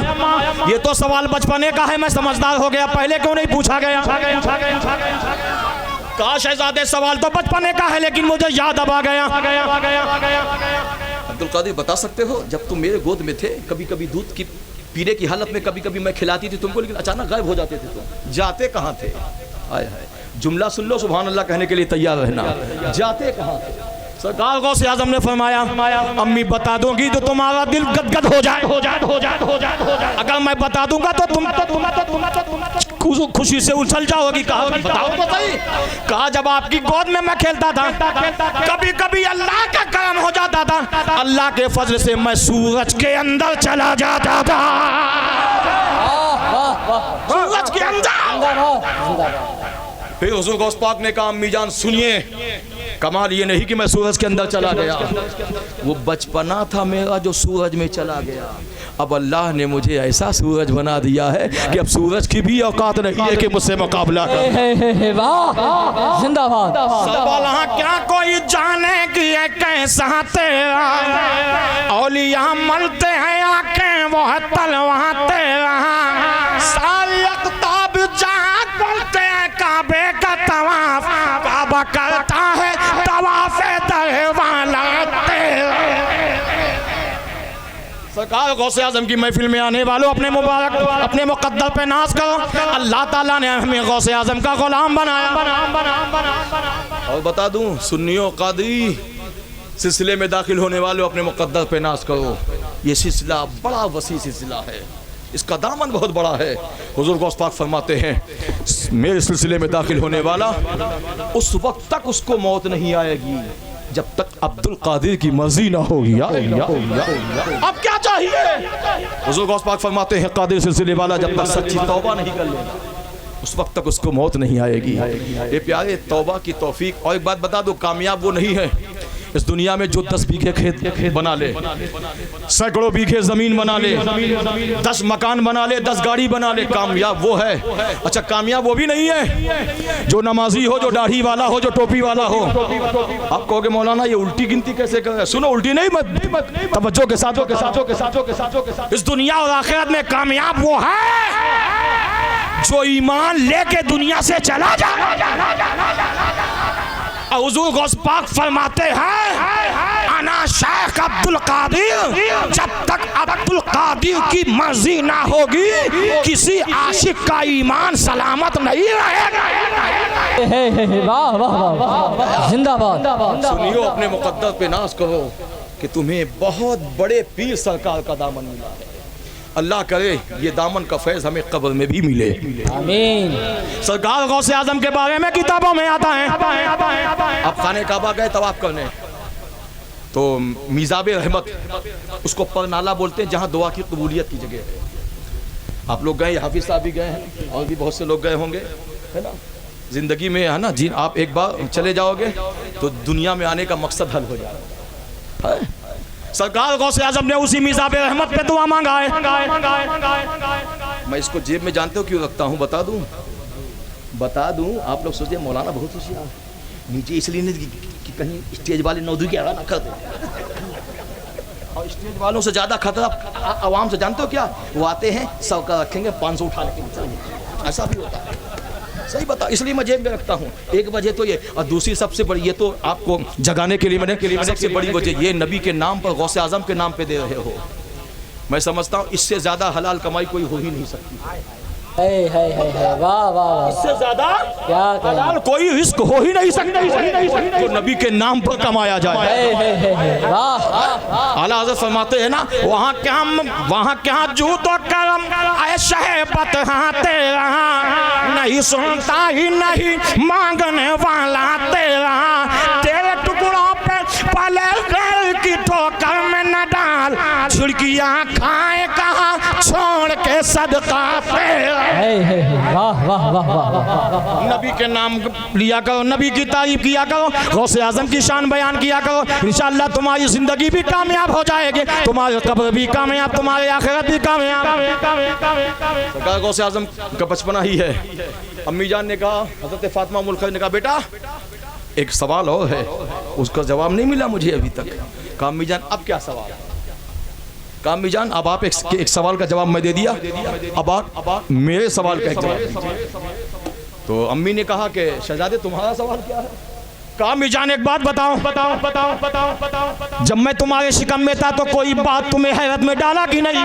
ये तो सवाल बचपने का है, मैं समझदार हो गया, पहले क्यों नहीं पूछा गया? कहा शहजादे सवाल तो बचपने का है लेकिन मुझे याद अब आ गया। अब्दुल कादिर बता सकते हो, जब तुम मेरे गोद में थे कभी कभी दूध की पीने की हालत में कभी कभी मैं खिलाती थी तुमको, लेकिन अचानक गायब हो जाते थे, तुम जाते कहाँ थे? आए हाय, जुमला सुन लो, सुभान अल्लाह कहने के लिए तैयार रहना। जाते कहाँ थे? सरकार गौसे आजम ने फरमाया अम्मी बता दूंगी तो तुम्हारा दिल गदगद हो जाए, हो जाए, हो जाए, हो जाए, हो जाए। अगर मैं बता दूंगा तो तुम खुशी से उछल जाओगी। कहा बताओ तो सही। कहा जब आपकी गोद में मैं खेलता था कभी कभी अल्लाह का करम हो जाता था, अल्लाह के फजल से मैं सूरज के अंदर चला जाता था। सूरज के अंदर। फिर हुजूर गौस पाक ने कहा अम्मी जान सुनिए, कमाल ये नहीं कि मैं सूरज के अंदर चला गया, वो बचपना था मेरा जो सूरज में चला गया। अब अल्लाह ने मुझे ऐसा सूरज बना दिया है कि अब सूरज की भी औकात नहीं है कि मुझसे मुकाबला कर।
वाह जिंदाबाद।
सवाल क्या कोई जाने कि ये कैसा तेरा, औलिया मलते हैं आंखें वो है तलवा तेरा, सारी अख्ताब जहां बोलते हैं काबे का तवाफ, काबा करता है तवाफ दरवाला तेरा। सरकार गौसे आजम की महफिल में आने वालों अपने मुबारक अपने मुकद्दर पे नाज करो। अल्लाह ताला ने हमें गौसे आजम का गुलाम बनाया। और बता दूं सुन्नियों कादरी सिलसिले में दाखिल होने वालों अपने मुकद्दर पे नाज करो। ये सिलसिला बड़ा वसी सिलसिला है, इसका दामन बहुत बड़ा है। हुजूर गौस पाक फरमाते हैं मेरे सिलसिले में दाखिल होने वाला उस वक्त तक उसको मौत नहीं आएगी जब तक अब्दुल कादिर की मर्जी ना होगी। अब क्या चाहिए? हुजूर गौस पाक फरमाते हैं कादिर सिलसिले वाला जब तक सच्ची तौबा नहीं कर लेगा उस वक्त तक उसको मौत नहीं आएगी। ये प्यारे तौबा की तौफीक। और एक बात बता दो, कामयाब वो नहीं है इस दुनिया में जो 10 बीघे खेत बना ले, सैकड़ों बीघे जमीन बना ले, 10 मकान बना ले, 10 गाड़ी बना ले, कामयाब वो है? अच्छा कामयाब वो भी नहीं है जो नमाजी हो, जो दाढ़ी वाला हो, जो टोपी वाला हो। आप कहोगे मौलाना ये उल्टी गिनती कैसे कर रहे हैं? सुनो उल्टी नहीं, मत तवज्जो के साथ। इस दुनिया और आखिरत में कामयाब वो है जो ईमान लेके दुनिया से चला जाए। हुजूर गौस पाक फरमाते हैं अना शेख अब्दुल कादिर, जब तक अब्दुल कादिर की मर्जी ना होगी किसी आशिक का ईमान सलामत नहीं रहेगा।
वाह वाह वाह, जिंदाबाद।
सुनियो, अपने मुकद्दर पे नाज करो कि तुम्हें बहुत बड़े पीर सरकार का दामन मिला है। अल्लाह करे ये दामन का फैज़ हमें कब्र में भी मिले,
आमीन।
सरकार गौसे आजम के बारे में किताबों में आता है। आप खाने काबा गए तवाफ करने, तो मिजाब रहमत उसको परनाला बोलते हैं, जहाँ दुआ की कबूलियत की जगह है। आप लोग गए, हाफिज साहब भी गए हैं और भी बहुत से लोग गए होंगे, है ना। ज़िंदगी में, है ना जी, आप एक बार चले जाओगे तो दुनिया में आने का मकसद हल हो जाएगा। सरकार गौसे आजम ने उसी मिजाब रहमत पे दुआ मांगा है। मैं इसको जेब में जानते हो क्यों रखता हूँ, बता दूं। आप लोग सोचते मौलाना बहुत होशियार है, नीचे इसलिए नहीं कि कहीं स्टेज वाले नौदू की आगा ना कर दे। और स्टेज वालों से ज़्यादा खतरा आवाम से जानते हो क्या? वो आते हैं, सबका रखेंगे, 500 उठा लेंगे, ऐसा भी होता है। सही बता, इसलिए मैं जेब में रखता हूँ। एक वजह तो ये, और दूसरी सबसे बड़ी, ये तो आपको जगाने के लिए मैंने सबसे बड़ी वजह ये, नबी के नाम पर, गौसे आजम के नाम पे दे रहे हो। मैं समझता हूँ इससे ज़्यादा हलाल कमाई कोई हो ही नहीं सकती।
वाह वाह वाह,
इससे ज़्यादा
क्या
हलाल कोई रिस्क हो ही नहीं सकता जो नबी के नाम पर कमाया जाए।
वाह।
आला हज़रत फरमाते हैं ना, वहाँ क्या जू तो करम ऐशा है बतहा तेरा, नहीं सुनता ही नहीं मांगने वाला तेरा, तेरे टुकड़ों पे पले घर की ठोकर में न डाल, झुड़कियाँ खाए कहाँ छोड़ के सदका तेरा।
वाह वाह वाह वाह।
नबी के नाम लिया करो, नबी की तारीफ किया करो, गौसे आजम की शान बयान किया करो। इंशाअल्लाह तुम्हारी जिंदगी भी कामयाब हो जाएगी, तुम्हारी कब्र भी कामयाब, तुम्हारी आखिरत भी कामयाब। सरकार गौसे आजम का बचपना ही है। अम्मी जान ने कहा, हजरत फातिमा मुल्क ने कहा, बेटा एक सवाल और है, उसका जवाब नहीं मिला मुझे अभी तक। कहा अम्मी जान अब क्या सवाल? कहा अम्मी जान अब आप एक सवाल का जवाब मैं दे दिया, अब आप मेरे सवाल का एक जवाब दीजिए। तो अम्मी ने कहा कि शहजादे तुम्हारा सवाल क्या है? कहा अम्मी जान एक बात बताओ, जब मैं तुम्हारे शिकम में था तो कोई बात तुम्हें हैरत में डाला कि नहीं?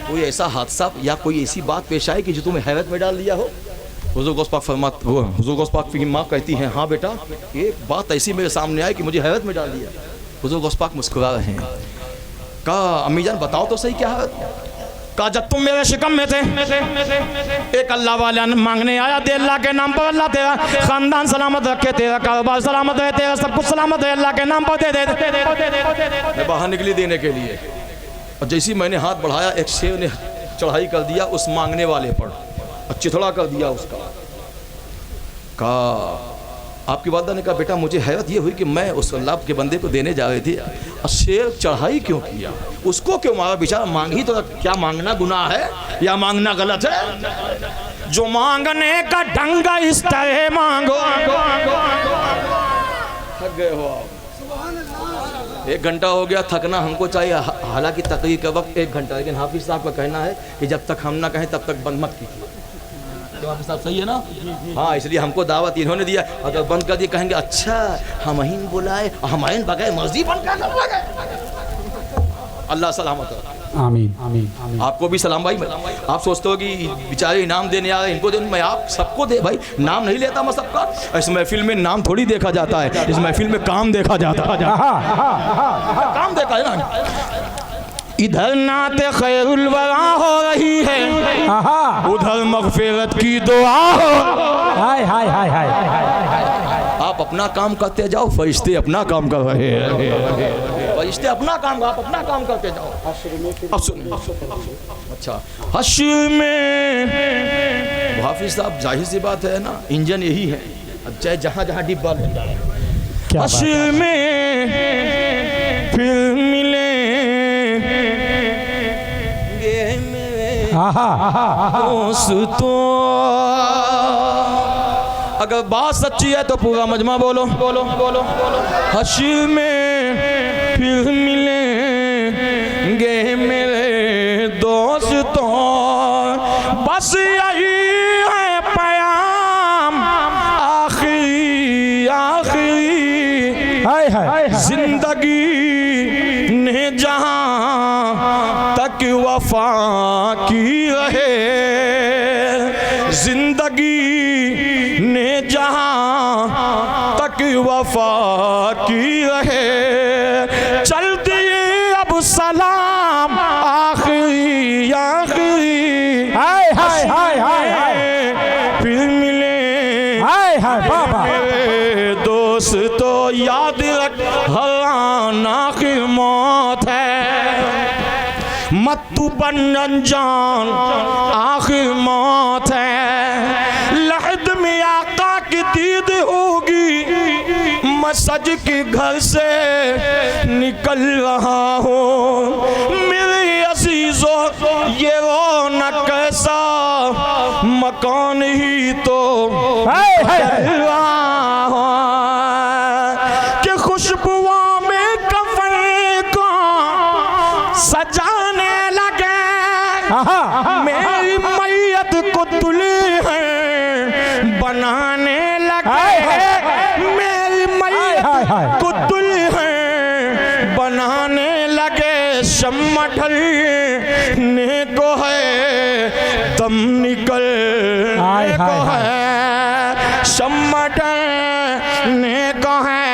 कोई ऐसा हादसा या कोई ऐसी बात पेश आई कि जो तुम्हें हैरत में डाल दिया हो? हुज़ूर गौस पाक की माँ कहती हैं, हाँ बेटा एक बात ऐसी मेरे सामने आई कि मुझे हैरत में डाल दिया। हुज़ूर गौस पाक मुस्कुरा रहे हैं। कहा अम्मी जान बताओ तो सही क्या है? कहा जब तुम मेरे शिकम में थे, एक अल्लाह वाला मांगने आया, दे अल्लाह के नाम पर, अल्लाह तेरा खानदान सलामत रखे, तेरा कारोबार सलामत रहे, तेरा सब कुछ सलामत है, अल्लाह के नाम पर दे। मैं बाहर निकली देने के लिए, और जैसे मैंने हाथ बढ़ाया एक शेर ने चढ़ाई कर दिया उस मांगने वाले पर, और चिथड़ा कर दिया उसका। कहा आपकी वालदा ने कहा बेटा मुझे हैरत ये हुई कि मैं उस अल्लाह के बंदे को देने जा रही थी, और शेर चढ़ाई क्यों किया, उसको क्यों मारा? बेचारा मांग ही तो, क्या मांगना गुनाह है या मांगना गलत है? जो मांगने का ढंग इस तरह मांगो। थक गए हो आप, 1 घंटा हो गया, थकना हमको चाहिए, हालांकि तकरीर का वक्त 1 घंटा, लेकिन हाफिज साहब का कहना है कि जब तक हम ना कहें तब तक बंद मत कीजिए। हाफिज साहब सही है ना? हाँ, इसलिए हमको दावत इन्होंने दिया, अगर बंद कर दिए कहेंगे अच्छा हम ही बुलाए, हमारे बगैर मर्जी बंद कर लगे। अल्लाह सलामत है।
आमीन आमीन आमीन।
आपको भी सलाम भाई। आप सोचते हो कि बेचारे इनाम देने आ रहे हैं, इनको दे, मैं आप सबको दे भाई, नाम नहीं लेता मैं सबका। इस महफिल में नाम थोड़ी देखा जाता है, इस महफिल में काम देखा जाता है, काम देखा है ना। इधर नाते खैरुल वरा हो रही है, उधर मगफिरत की दुआ हो।
हाय हाय हाय हाय।
आप अपना काम करते जाओ, फरिश्ते अपना काम कर रहे हैं, फरिश्ते अपना काम, आप अपना काम करते जाओ। अब सुनिए, अच्छा हश्र में हाफिज साहब जाहिर सी बात है ना, इंजन यही है, अब चाहे जहाँ जहाँ डिब्बा लग जाए, हश्र में फिर मिले दोस्तों। अगर बात सच्ची है तो पूरा मजमा बोलो। हश्र में फिर मिलेंगे मेरे दोस्तों, बस यही है प्याम आखिरी आखिरी। जिंदगी जहां तक वफा की रहे, जिंदगी ने जहां तक वफा की रहे, चल दिए अब सलाम आखिरी आखिरी,
हाय हाय हाय हाय हाय
फिर मिले
हाय हाय बाबा
मेरे दोस्त तो याद रख हर आना की मौत है, मत तू बन अनजान आखिर मौत है, लहद में आका की दीद होगी, मैं सज के घर से निकल रहा हूँ, मेरे अजीजों ये रौनक कैसा मकान ही तो
हाय हाय हाय
कि खुशबुआ में कफन को सजाने लगे, मेरी मैयत को दुल्हन बनाने लगे, मेरी मैयत को दुल्हन बनाने लगे, शम्मा ढलने को है दम निकलने को है, शम्मा ढलने को है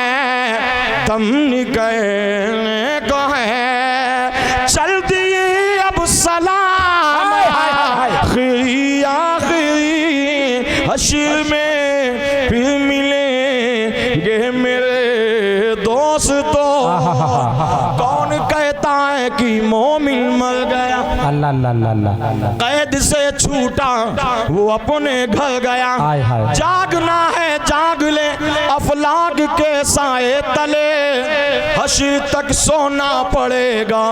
दम निकलने को है, चल दिए अब सलाम आखिरी आखिरी, हश्र में फिर मिलेंगे मेरे दोस्तों, कौन कहता है कि मोमिन मर गया,
अल्लाह अल्लाह अल्लाह अल्लाह
कैद से छूटा वो अपने घर गया,
हाय हाय
जागना है जाग ले अफलाक के साए तले, हश्र तक सोना पड़ेगा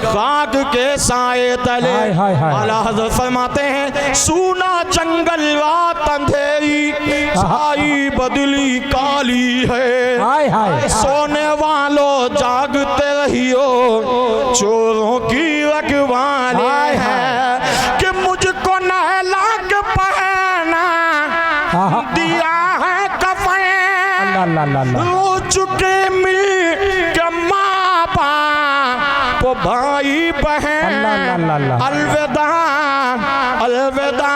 खाक के साए तले,
हाय हाय हाय
आला हज़रत फरमाते हैं सूना जंगल रात अंधेरी, छाई बदली काली है,
हाय हाय
सोने वालों जागते रहियो चोरों की रखवाली है, कि मुझको नहला के पहना दिया है कफन,
अल्लाह अल्लाह अल्लाह
रो चुके मिल के माँ बाप भाई बहन,
अल्लाह
अलविदा अलविदा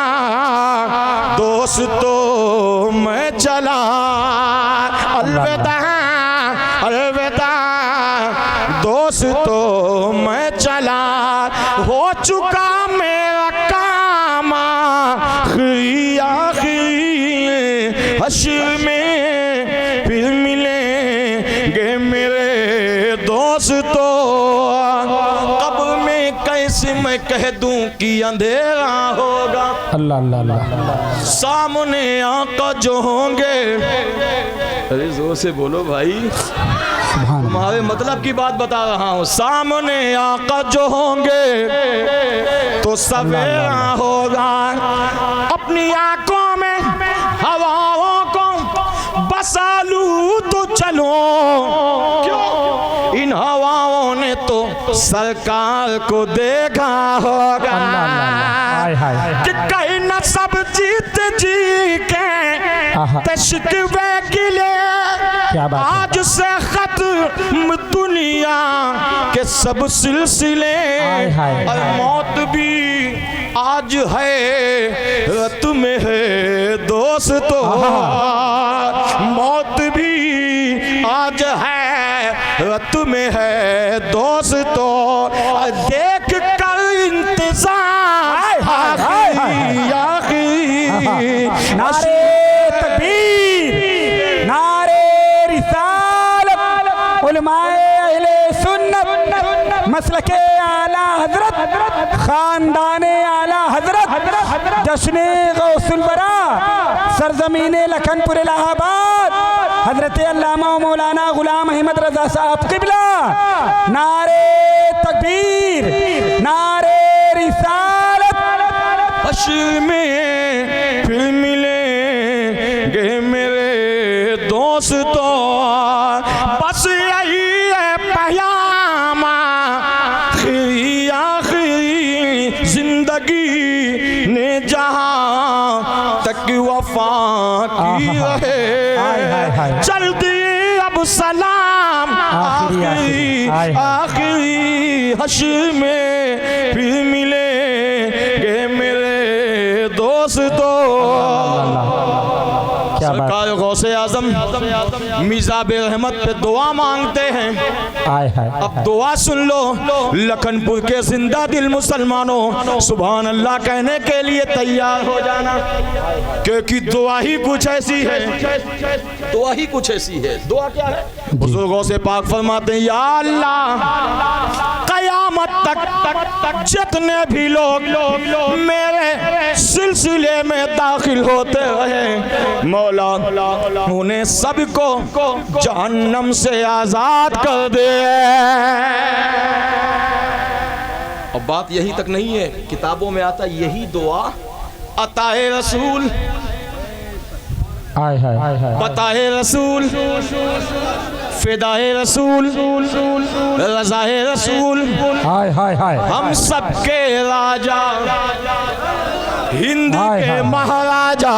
दोस्तों मैं चला, अलविदा अलविदा दोस्तों मैं चला, हो चुका मेरा काम आखिरी आखिरी, हश्र में फिर मिलेंगे मेरे दोस्तों, कब्र में कैसे मैं कह दूं कि अंधेरा होगा,
अल्लाह अल्लाह अल्लाह
सामने आका जो होंगे, अरे जोर से बोलो भाई, तुम्हारे मतलब की बात बता रहा हूँ, सामने आका जो होंगे तो सवेरा होगा, अपनी आंखों में हवाओं को बसा लूं तो चलो, क्यों इन हवाओं ने तो सरकार को देखा होगा, कि कहीं न सब जीत जी के शिकवे गिले, आज से खत्म दुनिया के सब सिलसिले, और मौत भी आज है रत में है दोस्तों, मौत भी आज है रत में है दोस्तों, देख कर इंतजार आखिरी आखिरी,
नारे तकबीर नारे रिसालत, उलमाए अहले सुन्नत, मसलके आला हजरत, खानदाने आला हजरत, जश्ने गौसुल बरा, सरजमीने लखनपुर इलाहाबाद, हजरत अल्लामा मौलाना गुलाम अहमद रजा साहब किबला, नारे तकबीर नारे रिसालत,
हश्र में फिर मिलेंगे मेरे दोस्तों, बस यही है पैगाम आखिरी आखिरी, जिंदगी ने जहां तक वफा की रहे, चल दी अब सलाम आखिरी आखिरी हश्र में फिर मिलेंगे मेरे दोस्तों। सरकार गौसे आजम मिजाब रहमत पे दुआ मांगते हैं। अब दुआ सुन लो लखनपुर के जिंदा दिल मुसलमानों, सुभान अल्लाह कहने के लिए तैयार हो जाना, क्योंकि दुआ ही कुछ ऐसी है, दुआ ही कुछ ऐसी है। दुआ क्या है? बुजुर्गों से पाक फरमाते हैं, या अल्लाह कयामत तक जितने भी लोग मेरे सिलसिले में दाखिल होते रहे, मौला उन्हें सबको जहन्नम से आजाद कर दे। अब बात यही तक नहीं है, किताबों में आता यही दुआ अताए रसूल, बताए रसूल, फिदाए रसूल, रज़ाए रसूल, हम सबके राजा, हिंद के महाराजा,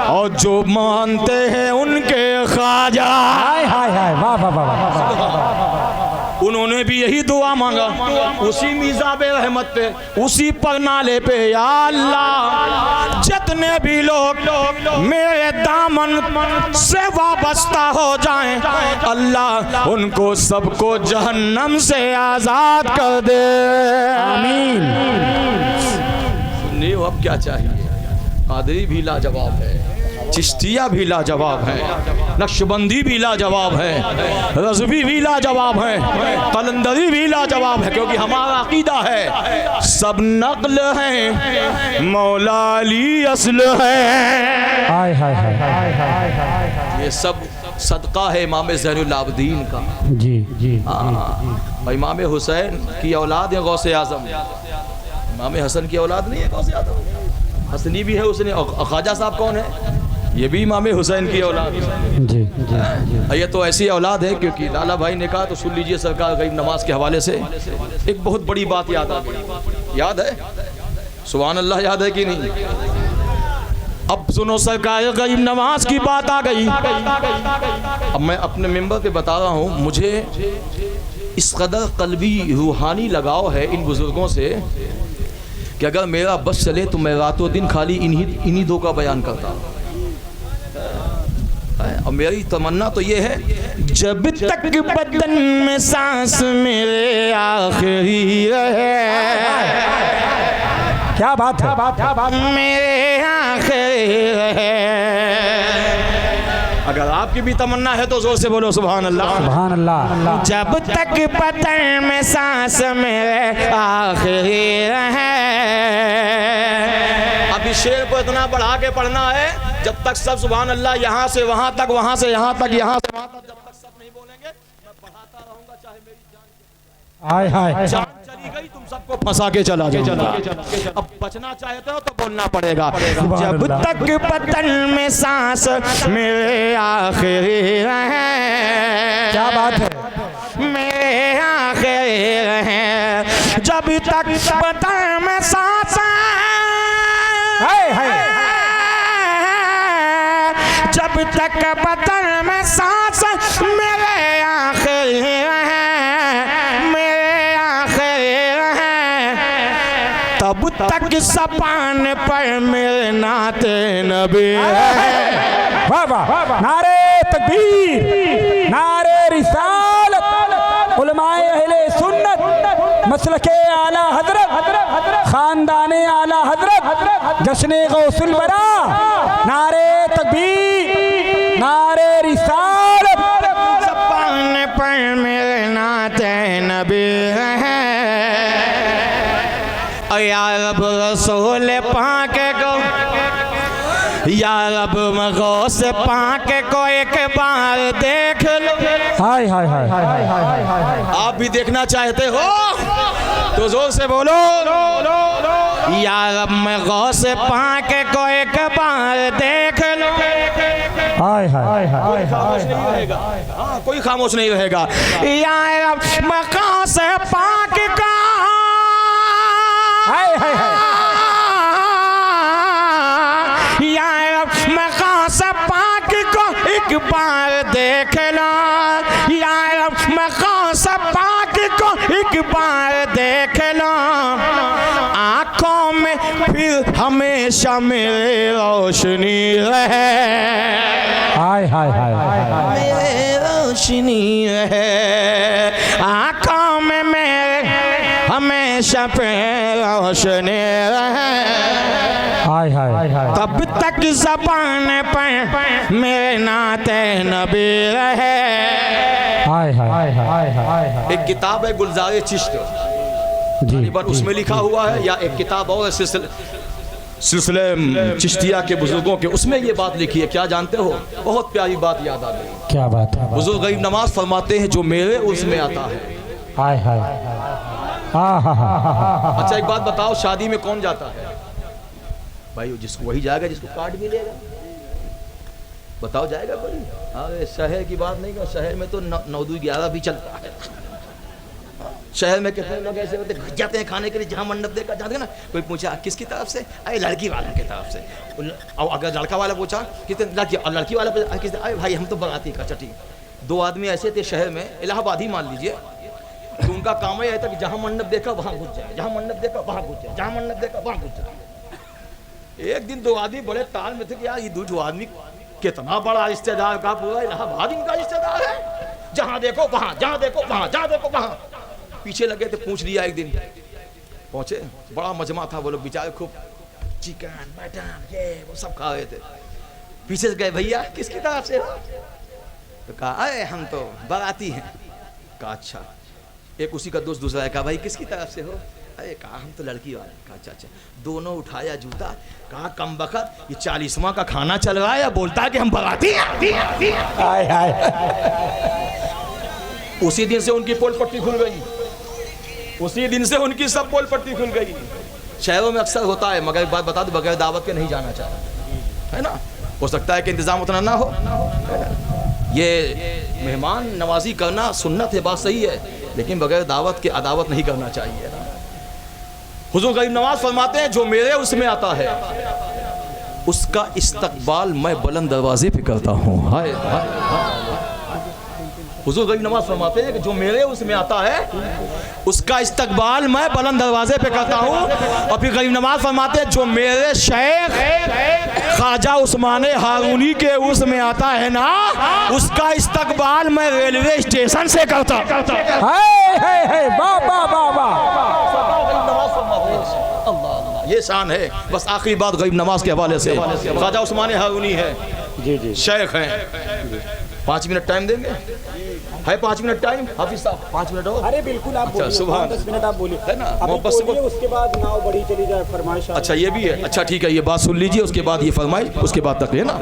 और जो मानते हैं उनके ख्वाजा। उन्होंने भी यही दुआ मांगा उसी मिजाबे रहमत पे, उसी परनाले पे, या अल्लाह जितने भी लोग मेरे दामन से वाबस्ता हो जाएं, अल्लाह उनको सबको जहन्नम से आजाद कर दे। आमीन। नहीं, अब क्या चाहिए? कादरी भी लाजवाब है, चिश्तिया भी लाजवाब है, नक्शबंदी भी लाजवाब है, रज़वी भी लाजवाब है, कलंदरी भी लाजवाब है, क्योंकि हमारा अकीदा है सब नक़्ल है, मौला अली अस्ल है। ये सब सदका है इमाम ज़ैनुल आबिदीन का। जी जी। इमाम हुसैन की औलाद है गौसे आज़म, इमाम हसन की औलाद नहीं है गौसे आज़म, हसनी भी है उसने। और ख्वाजा साहब कौन है? ये भी इमाम हुसैन की औलाद। जी जी। ये तो ऐसी औलाद है, क्योंकि लाला भाई ने कहा तो सुन लीजिए सरकार गरीब नवाज के हवाले से एक बहुत बड़ी बात याद आ गई। याद है? सुभान अल्लाह, याद है कि नहीं? अब सुनो, सरकार गरीब नवाज की बात आ गई। अब मैं अपने मेंबर पे बता रहा हूँ, मुझे इस कदर कल्बी रूहानी लगाव है इन बुजुर्गों से कि अगर मेरा बस चले तो मैं रातों दिन खाली इन्हीं दो का बयान करता हूँ। और मेरी तमन्ना तो ये है, जब तक बदन में सांस मेरे आखिरी रहे। क्या बात है? मेरे आखिरी रहे। अगर आपकी भी तमन्ना है तो जोर से बोलो सुभान अल्लाह। सुभान अल्लाह। जब तक बदन में सांस मेरे आखिरी रहे। अब इस शेर को इतना बढ़ा के पढ़ना है, जब तक सब सुभान अल्लाह यहाँ से वहाँ तक, वहाँ से यहाँ तक, यहाँ से वहाँ तक, जब तक सब नहीं बोलेंगे मैं पढ़ाता रहूँगा, चाहे मेरी जान चली गई, तुम सबको फंसा के चला जाऊंगा। अब बचना चाहते हो तो बोलना पड़ेगा। जब तक बदन में सांस मेरे आखिरी रहे। क्या बात है? मेरे आखिरी रहे। जब तक बदन में सांस, जब तक बदन में सांस मेरे आखिरी रहे, मेरे आखिरी रहे, तब तक सपान पर मेरे नाते नबी है।
वाह वाह। नारे तकबीर, नारे रिसालत, उलमाए अहले सुन्नत, मसलके आला हजरत, खानदाने आला हजरत, जश्ने गौसुल बरा। नारे तकबीर, नारे रिसालत,
सपान पर मेरे नाते नबी है। या रब रसूल पाक को, या रब गौस पाक को एक बार देख लो।
हाय हाय हाय हाय।
आप भी देखना चाहते हो तो जोर से बोलो, या रब गौस पाक को एक बार देख लो।
हाय हाय हाय।
कोई खामोश नहीं रहेगा। या रब गौस पाक का, एक बार देख लो। या रब गौस एक बार देख लो आंखों में, फिर हमेशा मेरे रोशनी रहे।
हाय हाय हाय हाय।
मेरे रोशनी रहे आंखों में, मेरे हमेशा पे रोशनी रहे।
हाय हाय हाय।
तब तक ज़बान पर मेरे नाते नबी रहे।
हाय हाय हाय हाय।
एक किताब है गुलजार चिश्त,
जी,
पर उसमें लिखा हुआ है, या एक किताब और सिलसिले चिश्तिया के बुजुर्गों के, उसमें ये बात लिखी है। क्या जानते हो, बहुत प्यारी बात याद आ गई।
क्या बात है?
बुजुर्ग गरीब नवाज फरमाते हैं जो मेरे उसमें आता है।
हाय हाय। हाँ हाँ हाँ।
अच्छा एक बात बताओ, शादी में कौन जाता है भाई? जिसको वही जाएगा जिसको कार्ड मिलेगा। बताओ जाएगा कोई? अरे शहर की बात नहीं कर, शहर में तो 9-11 भी चलता है। शहर में कितने लोग ऐसे होते घुस जाते हैं खाने के लिए, जहाँ मंडप देखा जाते हैं ना, कोई पूछा किसकी तरफ से, अरे लड़की वाला की तरफ से। और अगर लड़का वाला पूछा कितने लड़की, और लड़की वाला किसने, अरे भाई हम तो बराती का चटी। 2 आदमी ऐसे थे शहर में, इलाहाबाद ही मान लीजिए, तो उनका काम ही था कि जहाँ मंडप देखा वहाँ घुस जाए, जहाँ मंडप देखा वहाँ घुस जाए, जहाँ मंडप देखा वहाँ घुस जाए। एक दिन 2 आदमी बड़े ताल में थे कि यार ये 2 आदमी कितना बड़ा रिश्तेदार का, पूरा इलाहाबाद इनका रिश्तेदार है, जहाँ देखो वहाँ, जहाँ देखो वहाँ, जहाँ देखो वहाँ। पीछे लगे थे, पूछ लिया। एक दिन पहुंचे, बड़ा मजमा था, वो लोग बेचारे खूब चिकन मटन ये वो सब खा रहे थे। पीछे से गए, भैया किसकी तरफ से हो? तो कहा अरे हम तो बाराती हैं। कहा अच्छा। एक उसी का दोस्त दूसरा है, कहा भाई किसकी तरफ से हो? अरे कहा हम तो लड़की वाले। कहा अच्छा अच्छा। दोनों उठाया जूता, कहा कम बखत ये 40वां का खाना चल रहा है या बोलता है कि हम बाराती हैं।
हाय हाय।
उसी दिन से उनकी पोल पट्टी खुल गई, उसी दिन से उनकी सब पोल पट्टी खुल गई। शहरों में अक्सर होता है, मगर एक बात बता दो, बगैर दावत के नहीं जाना चाहिए, है ना। हो सकता है कि इंतजाम उतना ना हो। ये मेहमान नवाजी करना सुन्नत है, बात सही है, लेकिन बगैर दावत के अदावत नहीं करना चाहिए। हुजूर गरीब नवाज फरमाते हैं जो मेरे उसमें आता है उसका इस्तकबाल मैं बुलंद दरवाजे पे करता हूँ। हाय हाय। हुजूर गरीब नवाज फरमाते हैं कि जो मेरे उसमें आता है उसका इस्तकबाल मैं बुलंद दरवाजे पे करता हूँ। और फिर गरीब नवाज फरमाते हैं जो मेरे शेख ख्वाजा उस्मान हारूनी के उसमें आता है ना, उसका इस्तकबाल मैं रेलवे स्टेशन से करता।
हाय हाय हाय। वाह वाह वाह वाह।
ये शान है। बस आखिरी बात गरीब नवाज के हवाले से, ख्वाजा उस्मान हारूनी है,
जी जी,
शेख हैं। 5 मिनट टाइम देंगे? है 5 मिनट टाइम हाफिज साहब? 5 मिनट और?
अरे बिल्कुल आप बोलिए,
सुबह
10 मिनट आप बोलिए,
है ना,
अभी बोलिए, उसके बाद नाव बड़ी चली जाए फरमाइश।
अच्छा ये भी है। अच्छा ठीक है, ये बात सुन लीजिए, उसके बाद ये फरमाइश, उसके बाद तक है ना।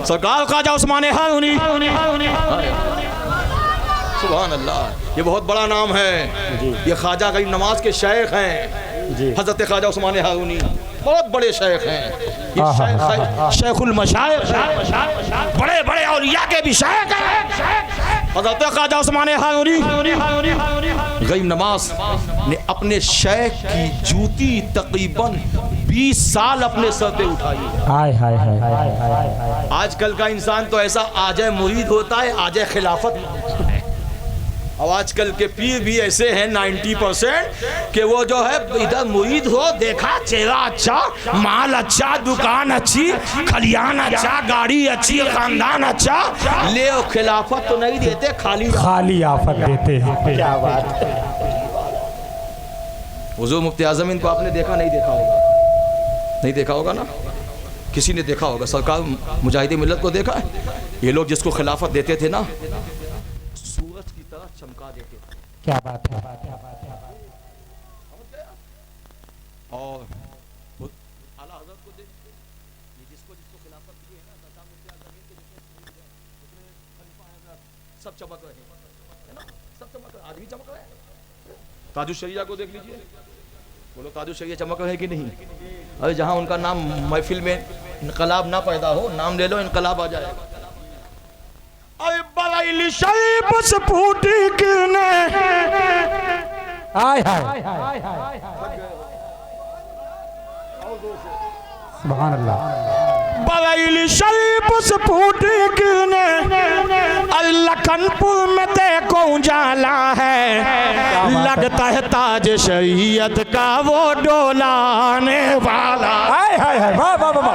सरकार ख्वाजा उस्मान हारूनी, सुभान अल्लाह, ये बहुत बड़ा नाम है। ये ख्वाजा गरीब नवाज के शेख हैं, हजरत ख्वाजा उस्मान हारूनी बहुत बड़े शेख हैं। ये शेखुल मशाइख, बड़े बड़े औलिया के भी शेख हैं। हजरत ख्वाजा उस्मान हारूनी गरीब नवाज ने अपने शेख की जूती तकरीबन 20 साल अपने सर पे उठाई।
हाय हाय हाय।
आजकल का इंसान तो ऐसा आजे मुरीद होता है, आजे खिलाफत। और आजकल के पीर भी ऐसे हैं 90% कि वो जो है इधर मुरीद हो, देखा चेहरा अच्छा, माल अच्छा, दुकान अच्छी, खलियान अच्छा, गाड़ी अच्छी, खानदान अच्छा, ले खिलाफत तो नहीं देते, खाली
आफत देते हैं। क्या बात है।
हुजूर मुफ्ती आज़म इनको आपने देखा नहीं देखा होगा? नहीं देखा होगा ना, किसी ने देखा होगा। सरकार मुजाहिदे मिल्लत को देखा है? ये लोग जिसको खिलाफत देते थे ना, सूरज की तरह चमका देते थे।
क्या बात है।
और आला हज़रत को देखते, ये जिसको खिलाफत दी है ना, सरकार मुफ्ती आज़म के जितने खलीफा हैं सब चमक रहे हैं ना, सब चमक रहे, आज भी चमक रहे हैं। ताजुश शरिया को देख लीजिए, बोलो ताजुश शरिया चमक रहे कि नहीं? अरे जहाँ उनका नाम महफिल में इनकलाब ना पैदा हो, नाम ले लो इनकलाब आ जाएगा। अरे बलाइल शरीफ से फूटी किरने,
हाय हाय सुभान अल्लाह।
बलाइल शरीफ से फूटी किरने, लखनपुर में देखो उजाला है, लगता है ताज शरीयत का वो डोलाने वाला।
हाय हाय हाय वाह वाह वाह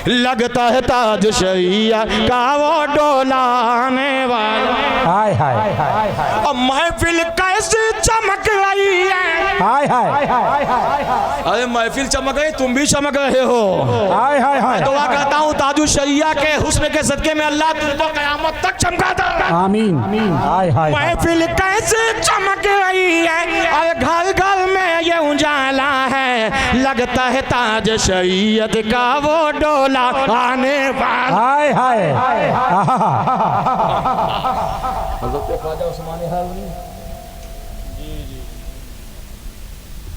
लगता है ताज शरीयत का वो डोलाने वाला।
हाय हाय हाय
अब महफिल कैसी चमक रही है।
हाय हाय
अरे महफिल चमक रही, तुम भी चमक रहे हो।
हाय हाय हाय
दुआ करता हूँ ताजु शरिया के हुस्न के सदके में अल्लाह तुमको कयामत तक चमकाता।
आमीन हाय हाय
महफिल कैसे चमक रही है और घर घर में ये उजाला है। लगता है ताज शरीयत का वो डोला आने वाला।
हाय हाय